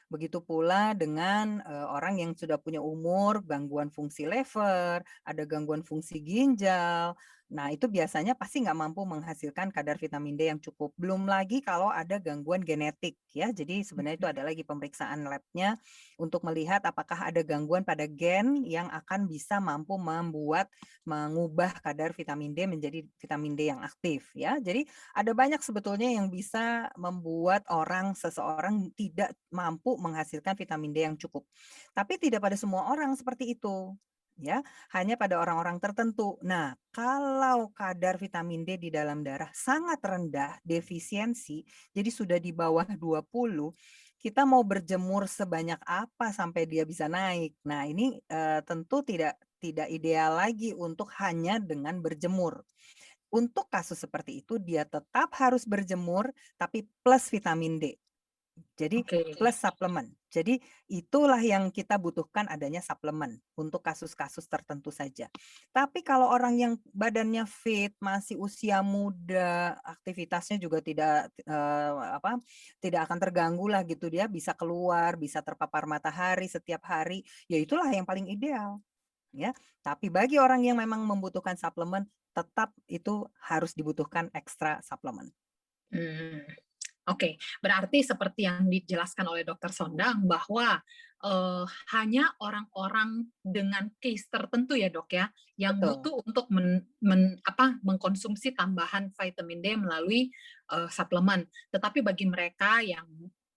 Begitu pula dengan orang yang sudah punya umur, gangguan fungsi lever, ada gangguan fungsi ginjal. Nah, itu biasanya pasti nggak mampu menghasilkan kadar vitamin D yang cukup. Belum lagi kalau ada gangguan genetik ya. Jadi sebenarnya itu ada lagi pemeriksaan labnya untuk melihat apakah ada gangguan pada gen yang akan bisa mampu mengubah kadar vitamin D menjadi vitamin D yang aktif ya. Jadi ada banyak sebetulnya yang bisa membuat seseorang tidak mampu menghasilkan vitamin D yang cukup. Tapi tidak pada semua orang seperti itu. Ya, hanya pada orang-orang tertentu. Nah, kalau kadar vitamin D di dalam darah sangat rendah, defisiensi, jadi sudah di bawah 20, kita mau berjemur sebanyak apa sampai dia bisa naik. Nah, ini tentu tidak ideal lagi untuk hanya dengan berjemur. Untuk kasus seperti itu dia tetap harus berjemur tapi plus vitamin D. Jadi plus suplemen. Jadi itulah yang kita butuhkan adanya suplemen untuk kasus-kasus tertentu saja. Tapi kalau orang yang badannya fit, masih usia muda, aktivitasnya juga tidak akan terganggu lah gitu, dia bisa keluar, bisa terpapar matahari setiap hari, ya itulah yang paling ideal. Ya, tapi bagi orang yang memang membutuhkan suplemen, tetap itu harus dibutuhkan ekstra suplemen. Oke, berarti seperti yang dijelaskan oleh Dokter Sondang bahwa hanya orang-orang dengan case tertentu ya Dok ya, yang Betul. butuh untuk mengkonsumsi tambahan vitamin D melalui suplemen. Tetapi bagi mereka yang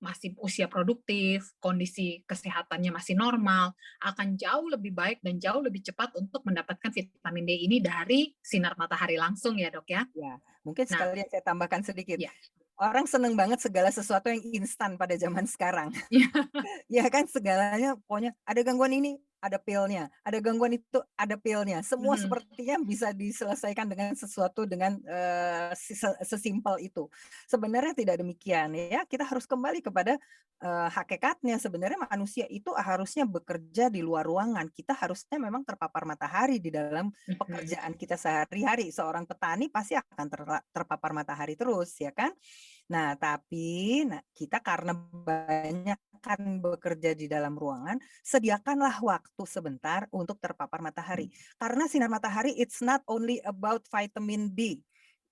masih usia produktif, kondisi kesehatannya masih normal, akan jauh lebih baik dan jauh lebih cepat untuk mendapatkan vitamin D ini dari sinar matahari langsung ya, Dok ya. Ya, mungkin Nah, sekalian saya tambahkan sedikit. ya. Orang seneng banget segala sesuatu yang instan pada zaman sekarang. Ya kan segalanya pokoknya ada gangguan ini, ada pilnya, ada gangguan itu, ada pilnya. Semua Mhm. sepertinya bisa diselesaikan dengan sesuatu dengan, sesimpel itu. Sebenarnya tidak demikian ya, kita harus kembali kepada, hakikatnya sebenarnya manusia itu harusnya bekerja di luar ruangan. Kita harusnya memang terpapar matahari di dalam Mhm. pekerjaan kita sehari-hari. Seorang petani pasti akan terpapar matahari terus ya kan? Nah, tapi kita karena banyak kan bekerja di dalam ruangan, sediakanlah waktu sebentar untuk terpapar matahari. Karena sinar matahari it's not only about vitamin D.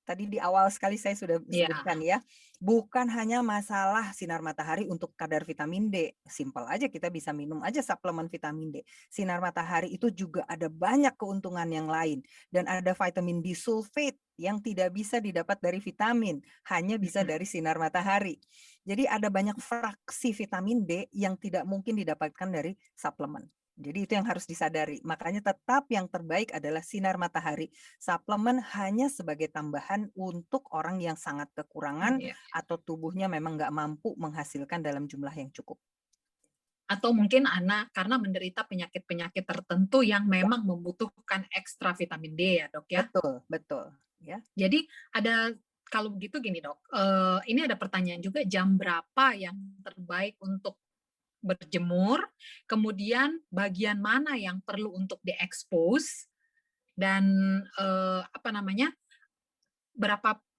Tadi di awal sekali saya sudah Iya. sebutkan ya, bukan hanya masalah sinar matahari untuk kadar vitamin D. Simpel aja kita bisa minum aja suplemen vitamin D. Sinar matahari itu juga ada banyak keuntungan yang lain dan ada vitamin D sulfate yang tidak bisa didapat dari vitamin, hanya bisa Mhm. dari sinar matahari. Jadi ada banyak fraksi vitamin D yang tidak mungkin didapatkan dari suplemen. Jadi itu yang harus disadari. Makanya tetap yang terbaik adalah sinar matahari. Suplemen hanya sebagai tambahan untuk orang yang sangat kekurangan Iya. atau tubuhnya memang nggak mampu menghasilkan dalam jumlah yang cukup. Atau mungkin anak karena menderita penyakit-penyakit tertentu yang Ya, memang membutuhkan ekstra vitamin D ya, Dok ya. betul, betul. Ya, Jadi ada kalau begitu gini, Dok, ini ada pertanyaan juga, jam berapa yang terbaik untuk berjemur, kemudian bagian mana yang perlu untuk diekspos, dan, apa namanya,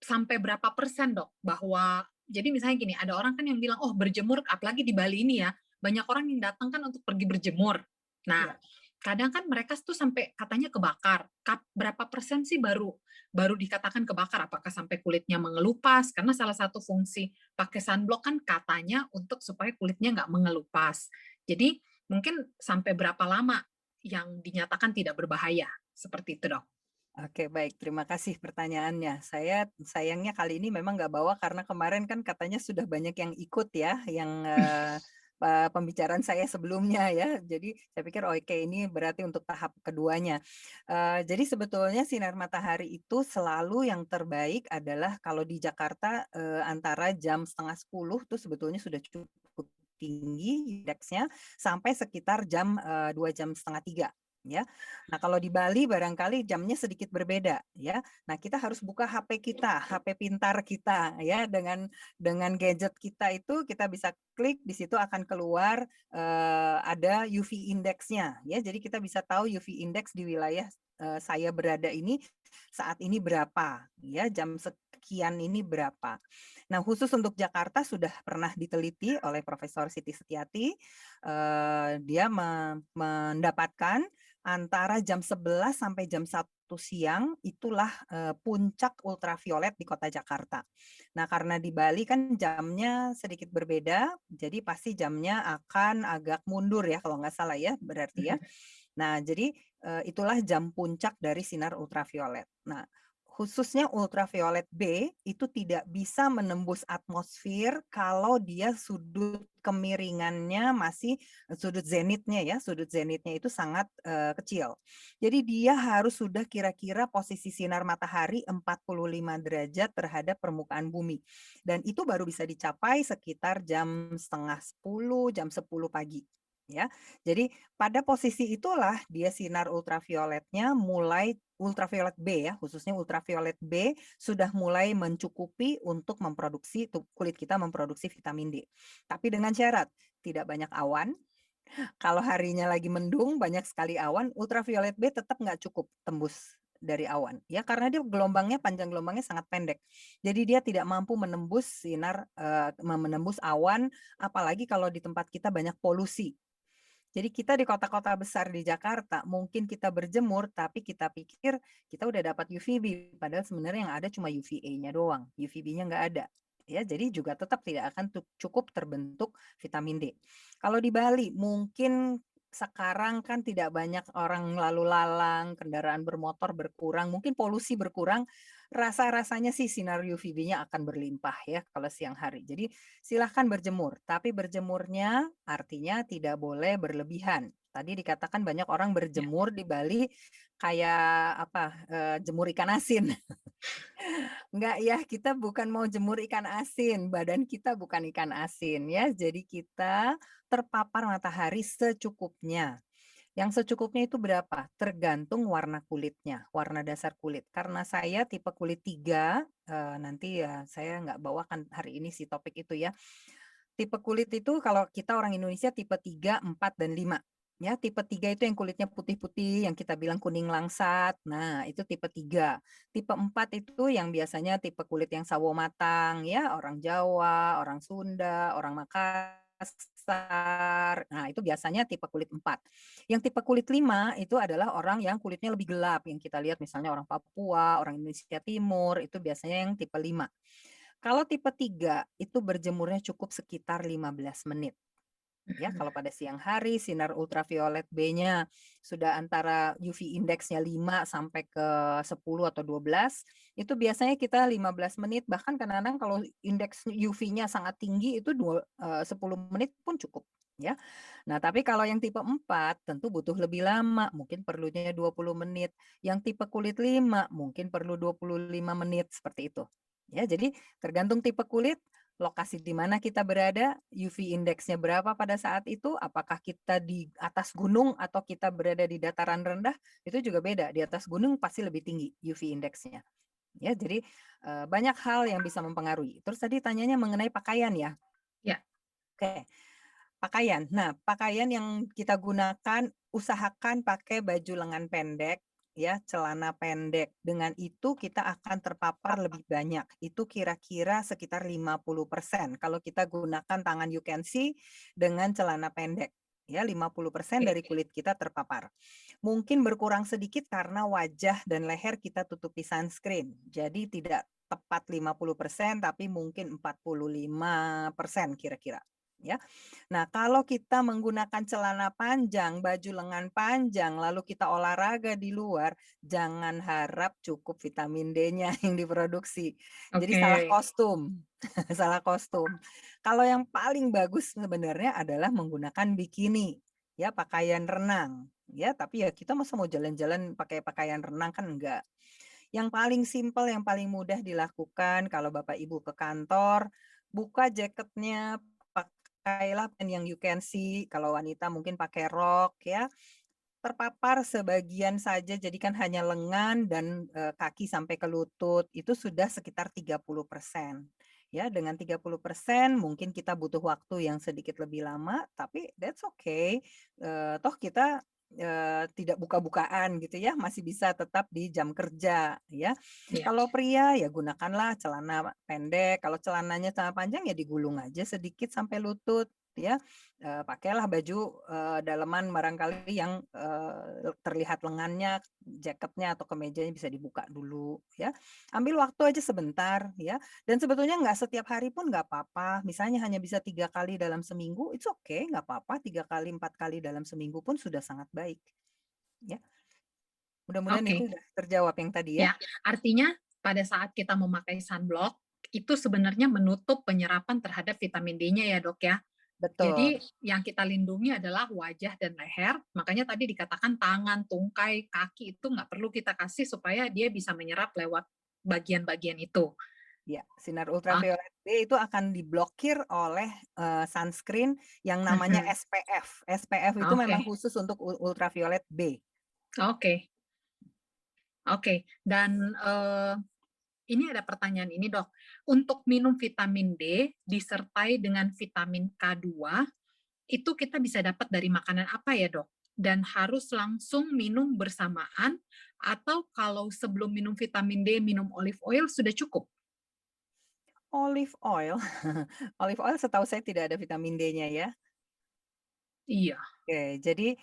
sampai berapa persen, Dok, bahwa jadi misalnya gini, ada orang kan yang bilang, "Oh, berjemur," apalagi di Bali ini ya, banyak orang yang datang kan untuk pergi berjemur. Nah, ya. kadang kan mereka tuh sampai katanya kebakar. Berapa persen sih baru baru dikatakan kebakar? Apakah sampai kulitnya mengelupas? Karena salah satu fungsi pakai sunblock kan katanya untuk supaya kulitnya nggak mengelupas. Jadi mungkin sampai berapa lama yang dinyatakan tidak berbahaya? Seperti itu, Dok. Oke, baik. Terima kasih pertanyaannya. Saya sayangnya kali ini memang nggak bawa karena kemarin kan katanya sudah banyak yang ikut ya, yang pembicaraan saya sebelumnya ya. Jadi saya pikir oke ini berarti untuk tahap keduanya. Jadi sebetulnya sinar matahari itu selalu yang terbaik adalah kalau di Jakarta antara jam setengah 10 tuh sebetulnya sudah cukup tinggi indeksnya sampai sekitar jam 2 jam setengah 3 ya. Nah, kalau di Bali barangkali jamnya sedikit berbeda ya. Nah, kita harus buka HP kita, HP pintar kita ya dengan gadget kita itu kita bisa klik di situ akan keluar ada UV index-nya ya. Jadi kita bisa tahu UV index di wilayah saya berada ini saat ini berapa ya, jam sekian ini berapa. Nah, khusus untuk Jakarta sudah pernah diteliti oleh Profesor Siti Setiati, dia mendapatkan antara jam 11 sampai jam 1 siang itulah puncak ultraviolet di kota Jakarta. Nah, karena di Bali kan jamnya sedikit berbeda, jadi pasti jamnya akan agak mundur ya kalau nggak salah ya berarti ya. Nah, jadi itulah jam puncak dari sinar ultraviolet. Nah, khususnya ultraviolet B itu tidak bisa menembus atmosfer kalau dia sudut kemiringannya masih sudut zenitnya itu sangat kecil. Jadi dia harus sudah kira-kira posisi sinar matahari 45 derajat terhadap permukaan bumi. Dan itu baru bisa dicapai sekitar jam setengah 10, jam 10 pagi. Ya, jadi pada posisi itulah dia sinar ultravioletnya mulai ultraviolet B ya, khususnya ultraviolet B sudah mulai mencukupi untuk memproduksi kulit kita memproduksi vitamin D. Tapi dengan syarat tidak banyak awan. Kalau harinya lagi mendung, banyak sekali awan, ultraviolet B tetap nggak cukup tembus dari awan. Ya karena dia panjang gelombangnya sangat pendek. Jadi dia tidak mampu menembus sinar, menembus awan, apalagi kalau di tempat kita banyak polusi. Jadi kita di kota-kota besar di Jakarta, mungkin kita berjemur, tapi kita pikir kita udah dapat UVB, padahal sebenarnya yang ada cuma UVA-nya doang, UVB-nya nggak ada. Ya, jadi juga tetap tidak akan cukup terbentuk vitamin D. Kalau di Bali, mungkin sekarang kan tidak banyak orang lalu lalang, kendaraan bermotor berkurang, mungkin polusi berkurang, rasa-rasanya sih sinar UVB-nya akan berlimpah ya kalau siang hari. Jadi silahkan berjemur, tapi berjemurnya artinya tidak boleh berlebihan. Tadi dikatakan banyak orang Ya. berjemur di Bali kayak apa, jemur ikan asin. Enggak ya, kita bukan mau jemur ikan asin, badan kita bukan ikan asin ya. Jadi kita terpapar matahari secukupnya. Yang secukupnya itu berapa? Tergantung warna kulitnya, warna dasar kulit. Karena saya tipe kulit 3, nanti ya saya nggak bawakan hari ini si topik itu ya. Tipe kulit itu kalau kita orang Indonesia tipe 3, 4, dan 5. Ya, tipe 3 itu yang kulitnya putih-putih, yang kita bilang kuning langsat. Nah, itu tipe 3. Tipe 4 itu yang biasanya tipe kulit yang sawo matang, ya, orang Jawa, orang Sunda, orang Makassar. Nah, itu biasanya tipe kulit 4. Yang tipe kulit 5 itu adalah orang yang kulitnya lebih gelap, yang kita lihat misalnya orang Papua, orang Indonesia Timur, itu biasanya yang tipe 5. Kalau tipe 3 itu berjemurnya cukup sekitar 15 menit. Ya, kalau pada siang hari sinar ultraviolet B-nya sudah antara UV indeksnya 5 sampai ke 10 atau 12, itu biasanya kita 15 menit, bahkan kadang-kadang kalau indeks UV-nya sangat tinggi itu 10 menit pun cukup, ya. Nah, tapi kalau yang tipe 4 tentu butuh lebih lama, mungkin perlunya 20 menit. Yang tipe kulit 5 mungkin perlu 25 menit, seperti itu. Ya, jadi tergantung tipe kulit, lokasi di mana kita berada, UV indeksnya berapa pada saat itu, apakah kita di atas gunung atau kita berada di dataran rendah, itu juga beda. Di atas gunung pasti lebih tinggi UV indeksnya. Ya, jadi banyak hal yang bisa mempengaruhi. Terus tadi tanyanya mengenai pakaian ya. Ya. Oke. Pakaian. Nah, pakaian yang kita gunakan usahakan pakai baju lengan pendek ya, celana pendek. Dengan itu kita akan terpapar lebih banyak. Itu kira-kira sekitar 50% kalau kita gunakan tangan you can see dengan celana pendek. Ya, 50% dari kulit kita terpapar. Mungkin berkurang sedikit karena wajah dan leher kita tutupi sunscreen. Jadi tidak tepat 50% tapi mungkin 45% kira-kira. Ya. Nah, kalau kita menggunakan celana panjang, baju lengan panjang, lalu kita olahraga di luar, jangan harap cukup vitamin D-nya yang diproduksi. Jadi salah Oke. kostum. Salah kostum. Kalau yang paling bagus sebenarnya adalah menggunakan bikini, ya, pakaian renang. Ya, tapi ya kita masa mau jalan-jalan pakai pakaian renang kan enggak. Yang paling simpel, yang paling mudah dilakukan kalau Bapak Ibu ke kantor, buka jaketnya, pakailah yang you can see, kalau wanita mungkin pakai rok ya, terpapar sebagian saja, jadikan hanya lengan dan kaki sampai ke lutut, itu sudah sekitar 30%. Ya, dengan 30% mungkin kita butuh waktu yang sedikit lebih lama, tapi that's okay. Toh kita tidak buka-bukaan gitu ya, masih bisa tetap di jam kerja ya. Ya. Kalau pria ya gunakanlah celana pendek, kalau celananya celana panjang ya digulung aja sedikit sampai lutut ya. Pakailah baju daleman barangkali yang terlihat lengannya, jaketnya atau kemejanya bisa dibuka dulu ya. Ambil waktu aja sebentar ya. Dan sebetulnya nggak setiap hari pun nggak apa-apa. Misalnya hanya bisa 3 kali dalam seminggu, it's okay, nggak apa-apa. 3 kali, 4 kali dalam seminggu pun sudah sangat baik. Ya. Mudah-mudahan itu Oke. sudah terjawab yang tadi ya. Ya, artinya pada saat kita memakai sunblock, itu sebenarnya menutup penyerapan terhadap vitamin D-nya ya dok ya. Betul. Jadi yang kita lindungi adalah wajah dan leher, makanya tadi dikatakan tangan, tungkai, kaki itu nggak perlu kita kasih supaya dia bisa menyerap lewat bagian-bagian itu. Ya, sinar Ah, ultraviolet B itu akan diblokir oleh sunscreen yang namanya mhm. SPF. SPF itu Oke, memang khusus untuk ultraviolet B. oke, oke. Dan ini ada pertanyaan ini dok, untuk minum vitamin D disertai dengan vitamin K2 itu kita bisa dapat dari makanan apa ya dok? Dan harus langsung minum bersamaan atau kalau sebelum minum vitamin D minum olive oil sudah cukup? Olive oil, olive oil setahu saya tidak ada vitamin D-nya ya. Iya, Oke, jadi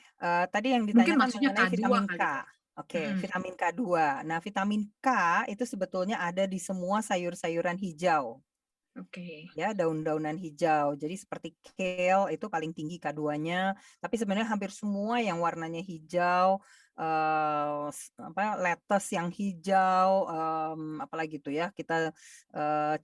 tadi yang mungkin ditanyakan maksudnya mengenai K2 vitamin K. kali dok. Oke, Mm-mm. vitamin K2. Nah, vitamin K itu sebetulnya ada di semua sayur-sayuran hijau. Oke. Ya, daun-daunan hijau. Jadi seperti kale itu paling tinggi K2-nya, tapi sebenarnya hampir semua yang warnanya hijau, lettuce yang hijau, apalagi tuh ya, kita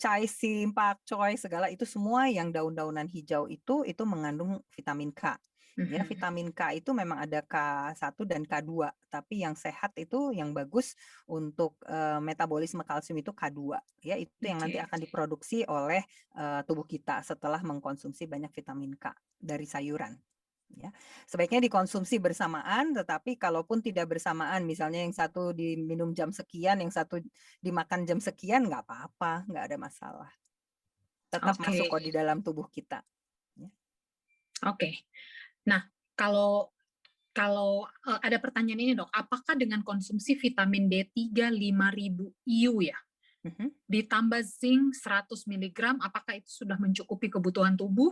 chaisim, pakcoy, segala itu semua yang daun-daunan hijau itu mengandung vitamin K. Ya, vitamin K itu memang ada K1 dan K2, tapi yang sehat itu yang bagus untuk metabolisme kalsium itu K2. Ya, itu yang nanti akan diproduksi oleh tubuh kita setelah mengkonsumsi banyak vitamin K dari sayuran. Ya, sebaiknya dikonsumsi bersamaan, tetapi kalaupun tidak bersamaan, misalnya yang satu diminum jam sekian, yang satu dimakan jam sekian, nggak apa-apa, nggak ada masalah. Tetap masuk kok di dalam tubuh kita. Ya. Oke. Nah, kalau ada pertanyaan ini dok, apakah dengan konsumsi vitamin D3 5.000 IU ya, ditambah zinc 100 mg, apakah itu sudah mencukupi kebutuhan tubuh?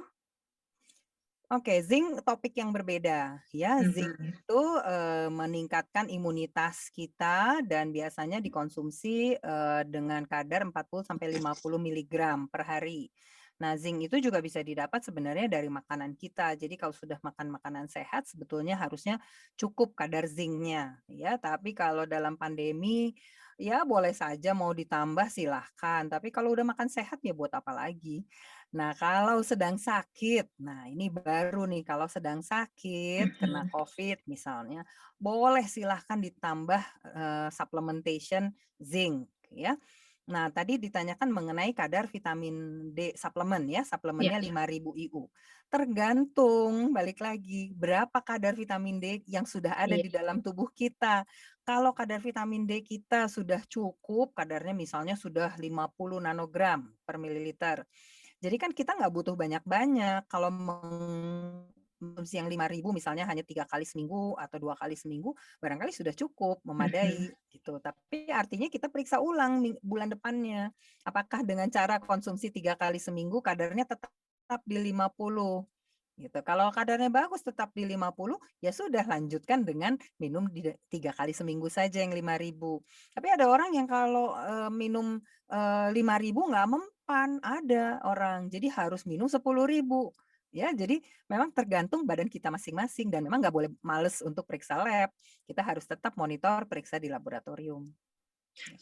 Oke, zinc topik yang berbeda ya. Zinc itu meningkatkan imunitas kita dan biasanya dikonsumsi dengan kadar 40-50 mg per hari. Nah, zinc itu juga bisa didapat sebenarnya dari makanan kita. Jadi kalau sudah makan makanan sehat, sebetulnya harusnya cukup kadar zincnya, ya. Tapi kalau dalam pandemi, ya boleh saja mau ditambah silahkan. Tapi kalau udah makan sehat ya buat apa lagi? Nah, kalau sedang sakit, nah ini baru nih, kalau sedang sakit, kena COVID misalnya, boleh silahkan ditambah supplementation zinc, ya. Nah, tadi ditanyakan mengenai kadar vitamin D suplemen ya, suplemennya 5.000 IU. Tergantung, balik lagi, berapa kadar vitamin D yang sudah ada di dalam tubuh kita. Kalau kadar vitamin D kita sudah cukup, kadarnya misalnya sudah 50 nanogram per mililiter. Jadi kan kita nggak butuh banyak-banyak. Kalau mengkonsumsi yang 5.000 misalnya hanya 3 kali seminggu atau 2 kali seminggu, barangkali sudah cukup, memadai gitu. Tapi artinya kita periksa ulang bulan depannya. Apakah dengan cara konsumsi 3 kali seminggu kadarnya tetap di 50 gitu. Kalau kadarnya bagus tetap di 50, ya sudah lanjutkan dengan minum 3 kali seminggu saja yang 5.000. Tapi ada orang yang kalau minum 5.000 nggak mempan, ada orang. Jadi harus minum 10.000. Ya, jadi memang tergantung badan kita masing-masing dan memang nggak boleh males untuk periksa lab. Kita harus tetap monitor periksa di laboratorium.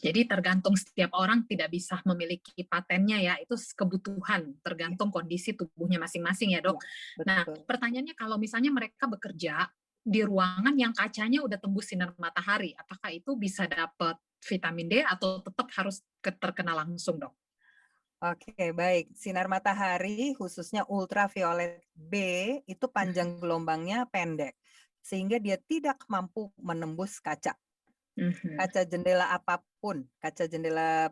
Jadi tergantung setiap orang, tidak bisa memiliki patennya ya, itu kebutuhan, tergantung kondisi tubuhnya masing-masing ya dok. Ya, nah, pertanyaannya kalau misalnya mereka bekerja di ruangan yang kacanya udah tembus sinar matahari, apakah itu bisa dapat vitamin D atau tetap harus terkena langsung dok? Oke, baik. Sinar matahari khususnya ultraviolet B itu panjang gelombangnya pendek, sehingga dia tidak mampu menembus kaca. Kaca jendela apapun, kaca jendela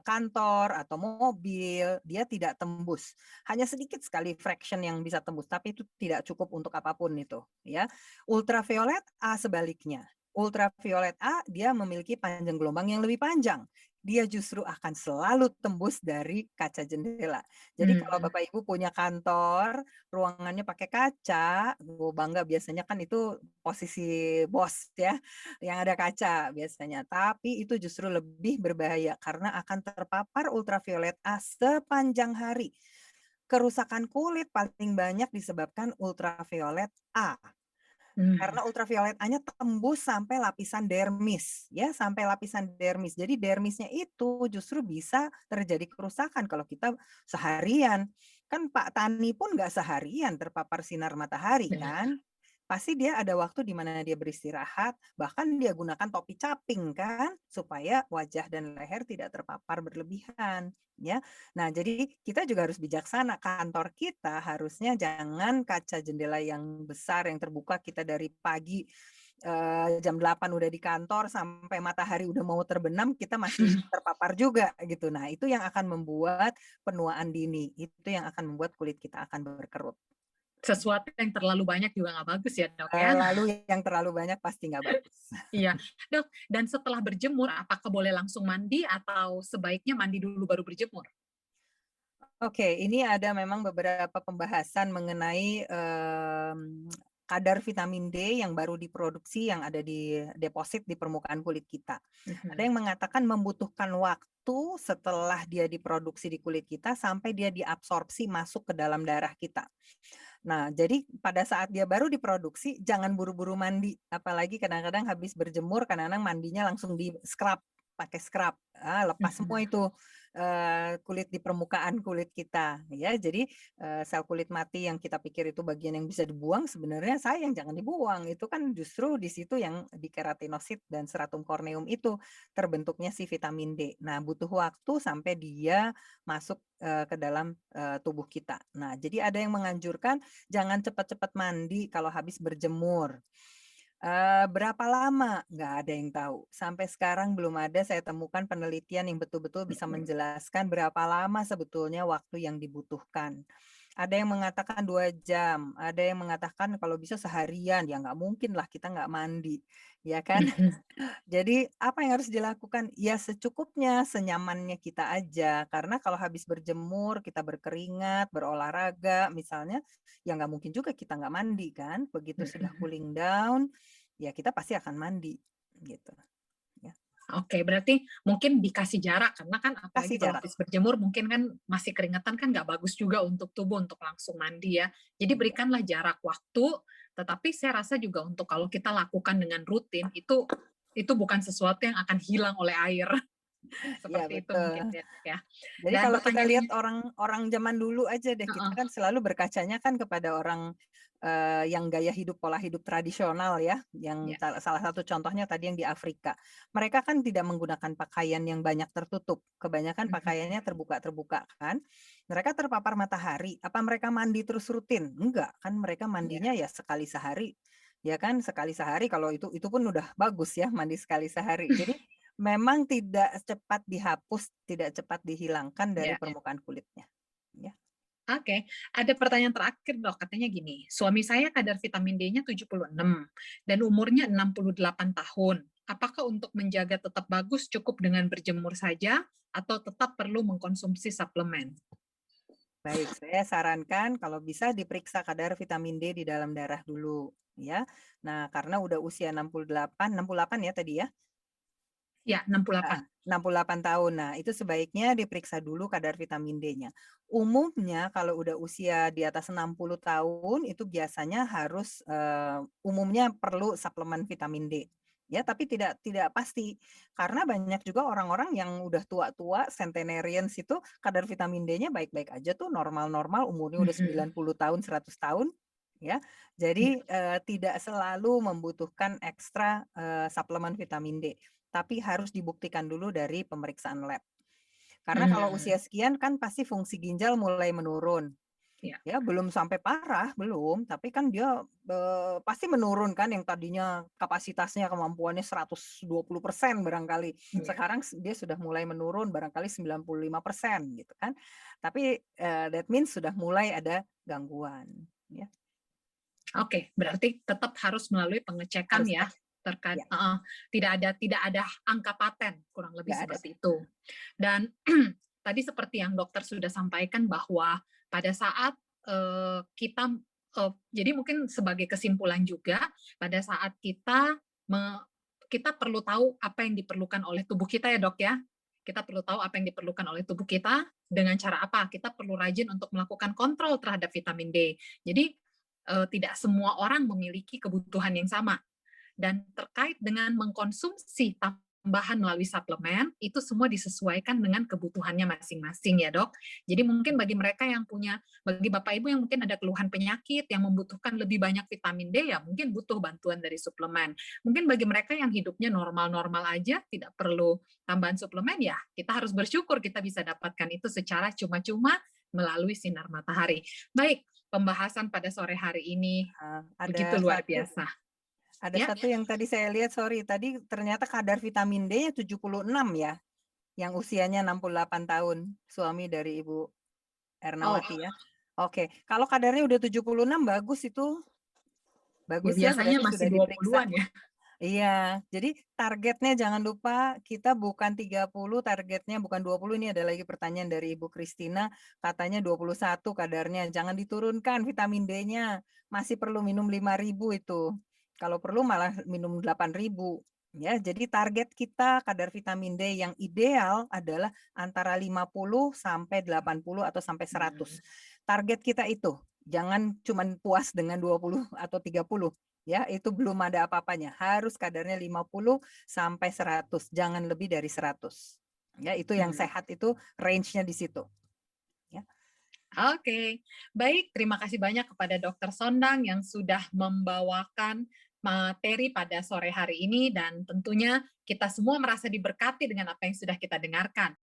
kantor atau mobil, dia tidak tembus. Hanya sedikit sekali fraction yang bisa tembus, tapi itu tidak cukup untuk apapun itu, ya. Ultraviolet A sebaliknya. Ultraviolet A dia memiliki panjang gelombang yang lebih panjang. Dia justru akan selalu tembus dari kaca jendela. Jadi kalau Bapak Ibu punya kantor, ruangannya pakai kaca, bangga biasanya kan itu posisi bos ya, yang ada kaca biasanya. Tapi itu justru lebih berbahaya karena akan terpapar ultraviolet A sepanjang hari. Kerusakan kulit paling banyak disebabkan ultraviolet A. Karena ultraviolet A-nya tembus sampai lapisan dermis, ya, sampai lapisan dermis. Jadi dermisnya itu justru bisa terjadi kerusakan kalau kita seharian. Kan Pak Tani pun nggak seharian terpapar sinar matahari kan. Pasti dia ada waktu di mana dia beristirahat, bahkan dia gunakan topi caping kan, supaya wajah dan leher tidak terpapar berlebihan, ya. Nah, jadi kita juga harus bijaksana. Kantor kita harusnya jangan kaca jendela yang besar yang terbuka, kita dari pagi jam 8 udah di kantor sampai matahari udah mau terbenam, kita masih terpapar juga gitu. Nah, itu yang akan membuat penuaan dini, itu yang akan membuat kulit kita akan berkerut. Sesuatu yang terlalu banyak juga nggak bagus ya dok ya. Lalu yang terlalu banyak pasti nggak bagus. Iya dok, dan setelah berjemur apakah boleh langsung mandi atau sebaiknya mandi dulu baru berjemur? Oke, ini ada memang beberapa pembahasan mengenai kadar vitamin D yang baru diproduksi yang ada di deposit di permukaan kulit kita. Ada yang mengatakan membutuhkan waktu setelah dia diproduksi di kulit kita sampai dia diabsorpsi masuk ke dalam darah kita. Nah, jadi pada saat dia baru diproduksi, jangan buru-buru mandi. Apalagi kadang-kadang habis berjemur, kadang-kadang mandinya langsung di-scrub, pakai scrub. Lepas semua itu kulit di permukaan kulit kita, ya. Jadi sel kulit mati yang kita pikir itu bagian yang bisa dibuang, sebenarnya sayang, jangan dibuang. Itu kan justru di situ yang di keratinosit dan stratum corneum itu terbentuknya si vitamin D. Nah, butuh waktu sampai dia masuk ke dalam tubuh kita. Nah, jadi ada yang menganjurkan jangan cepat-cepat mandi kalau habis berjemur. Berapa lama? Nggak ada yang tahu. Sampai sekarang belum ada saya temukan penelitian yang betul-betul bisa menjelaskan berapa lama sebetulnya waktu yang dibutuhkan. Ada yang mengatakan 2 jam, ada yang mengatakan kalau bisa seharian, ya nggak mungkin lah kita nggak mandi, ya kan? Jadi apa yang harus dilakukan? Ya secukupnya, senyamannya kita aja. Karena kalau habis berjemur, kita berkeringat, berolahraga misalnya, ya nggak mungkin juga kita nggak mandi kan. Begitu sudah cooling down, ya kita pasti akan mandi gitu. Ya. Oke, berarti mungkin dikasih jarak karena kan Kasih apalagi kalau jarak. habis berjemur mungkin kan masih keringetan kan nggak bagus juga untuk tubuh untuk langsung mandi ya. Jadi Iya. berikanlah jarak waktu, tetapi saya rasa juga untuk kalau kita lakukan dengan rutin itu bukan sesuatu yang akan hilang oleh air. Iya Seperti itu betul. mungkin ya. Jadi Dan kalau kita lihat pertanyaannya, orang zaman dulu aja deh, kita heeh, kan selalu berkacanya kan kepada orang yang gaya hidup pola hidup tradisional ya, yang ya. salah satu contohnya tadi yang di Afrika. Mereka kan tidak menggunakan pakaian yang banyak tertutup, kebanyakan pakaiannya terbuka-terbuka kan. Mereka terpapar matahari, apa mereka mandi terus rutin? Enggak, kan mereka Ya. mandinya ya sekali sehari. Ya kan, sekali sehari kalau itu pun udah bagus ya mandi sekali sehari. Jadi memang tidak cepat dihapus, tidak cepat dihilangkan dari Ya. permukaan kulitnya. Ya. Oke, ada pertanyaan terakhir dok, katanya gini, suami saya kadar vitamin D-nya 76 dan umurnya 68 tahun. Apakah untuk menjaga tetap bagus cukup dengan berjemur saja atau tetap perlu mengkonsumsi suplemen? Baik, saya sarankan kalau bisa diperiksa kadar vitamin D di dalam darah dulu, ya. Nah, karena udah usia 68 ya tadi ya? Ya, 68. 68 tahun. Nah, itu sebaiknya diperiksa dulu kadar vitamin D-nya. Umumnya kalau udah usia di atas 60 tahun itu biasanya harus umumnya perlu suplemen vitamin D. Ya, tapi tidak pasti. Karena banyak juga orang-orang yang udah tua-tua, centenarians itu kadar vitamin D-nya baik-baik aja tuh, normal-normal, umurnya udah 90 tahun, 100 tahun, ya. Jadi tidak selalu membutuhkan ekstra suplemen vitamin D. Tapi harus dibuktikan dulu dari pemeriksaan lab. Karena kalau usia sekian kan pasti fungsi ginjal mulai menurun. Ya. Ya, belum sampai parah, belum, tapi kan dia pasti menurun kan yang tadinya kapasitasnya kemampuannya 120% barangkali. Ya. Sekarang dia sudah mulai menurun barangkali 95% gitu kan. Tapi that means sudah mulai ada gangguan, ya. Oke, berarti tetap harus melalui pengecekan Harus ya cek. terkait Ya, tidak ada angka paten kurang lebih nggak ada. seperti itu. Dan tadi seperti yang dokter sudah sampaikan bahwa pada saat kita jadi mungkin sebagai kesimpulan juga pada saat kita perlu tahu apa yang diperlukan oleh tubuh kita ya dok ya. Kita perlu tahu apa yang diperlukan oleh tubuh kita dengan cara apa. Kita perlu rajin untuk melakukan kontrol terhadap vitamin D. Jadi tidak semua orang memiliki kebutuhan yang sama. Dan terkait dengan mengkonsumsi tambahan melalui suplemen, itu semua disesuaikan dengan kebutuhannya masing-masing ya dok. Jadi mungkin bagi mereka yang bagi Bapak Ibu yang mungkin ada keluhan penyakit, yang membutuhkan lebih banyak vitamin D, ya mungkin butuh bantuan dari suplemen. Mungkin bagi mereka yang hidupnya normal-normal aja, tidak perlu tambahan suplemen, ya kita harus bersyukur kita bisa dapatkan itu secara cuma-cuma melalui sinar matahari. Baik, pembahasan pada sore hari ini begitu luar biasa. Ada Ya, satu yang tadi saya lihat, sorry, tadi ternyata kadar vitamin D-nya 76 ya, yang usianya 68 tahun, suami dari Ibu oh, Ernawati ya. Oke, kalau kadarnya udah 76 bagus itu, ya bagus ya, biasanya berarti masih sudah diperiksa. 20-an ya. Iya, jadi targetnya jangan lupa kita bukan 30, targetnya bukan 20. Ini ada lagi pertanyaan dari Ibu Kristina, katanya 21 kadarnya. Jangan diturunkan vitamin D-nya, masih perlu minum 5.000 itu. Kalau perlu malah minum 8.000. Ya, jadi target kita kadar vitamin D yang ideal adalah antara 50 sampai 80 atau sampai 100. Target kita itu. Jangan cuman puas dengan 20 atau 30, ya, itu belum ada apa-apanya. Harus kadarnya 50 sampai 100, jangan lebih dari 100. Ya, itu yang sehat itu range-nya di situ. Ya. Oke, baik. Terima kasih banyak kepada Dr. Sondang yang sudah membawakan materi pada sore hari ini, dan tentunya kita semua merasa diberkati dengan apa yang sudah kita dengarkan.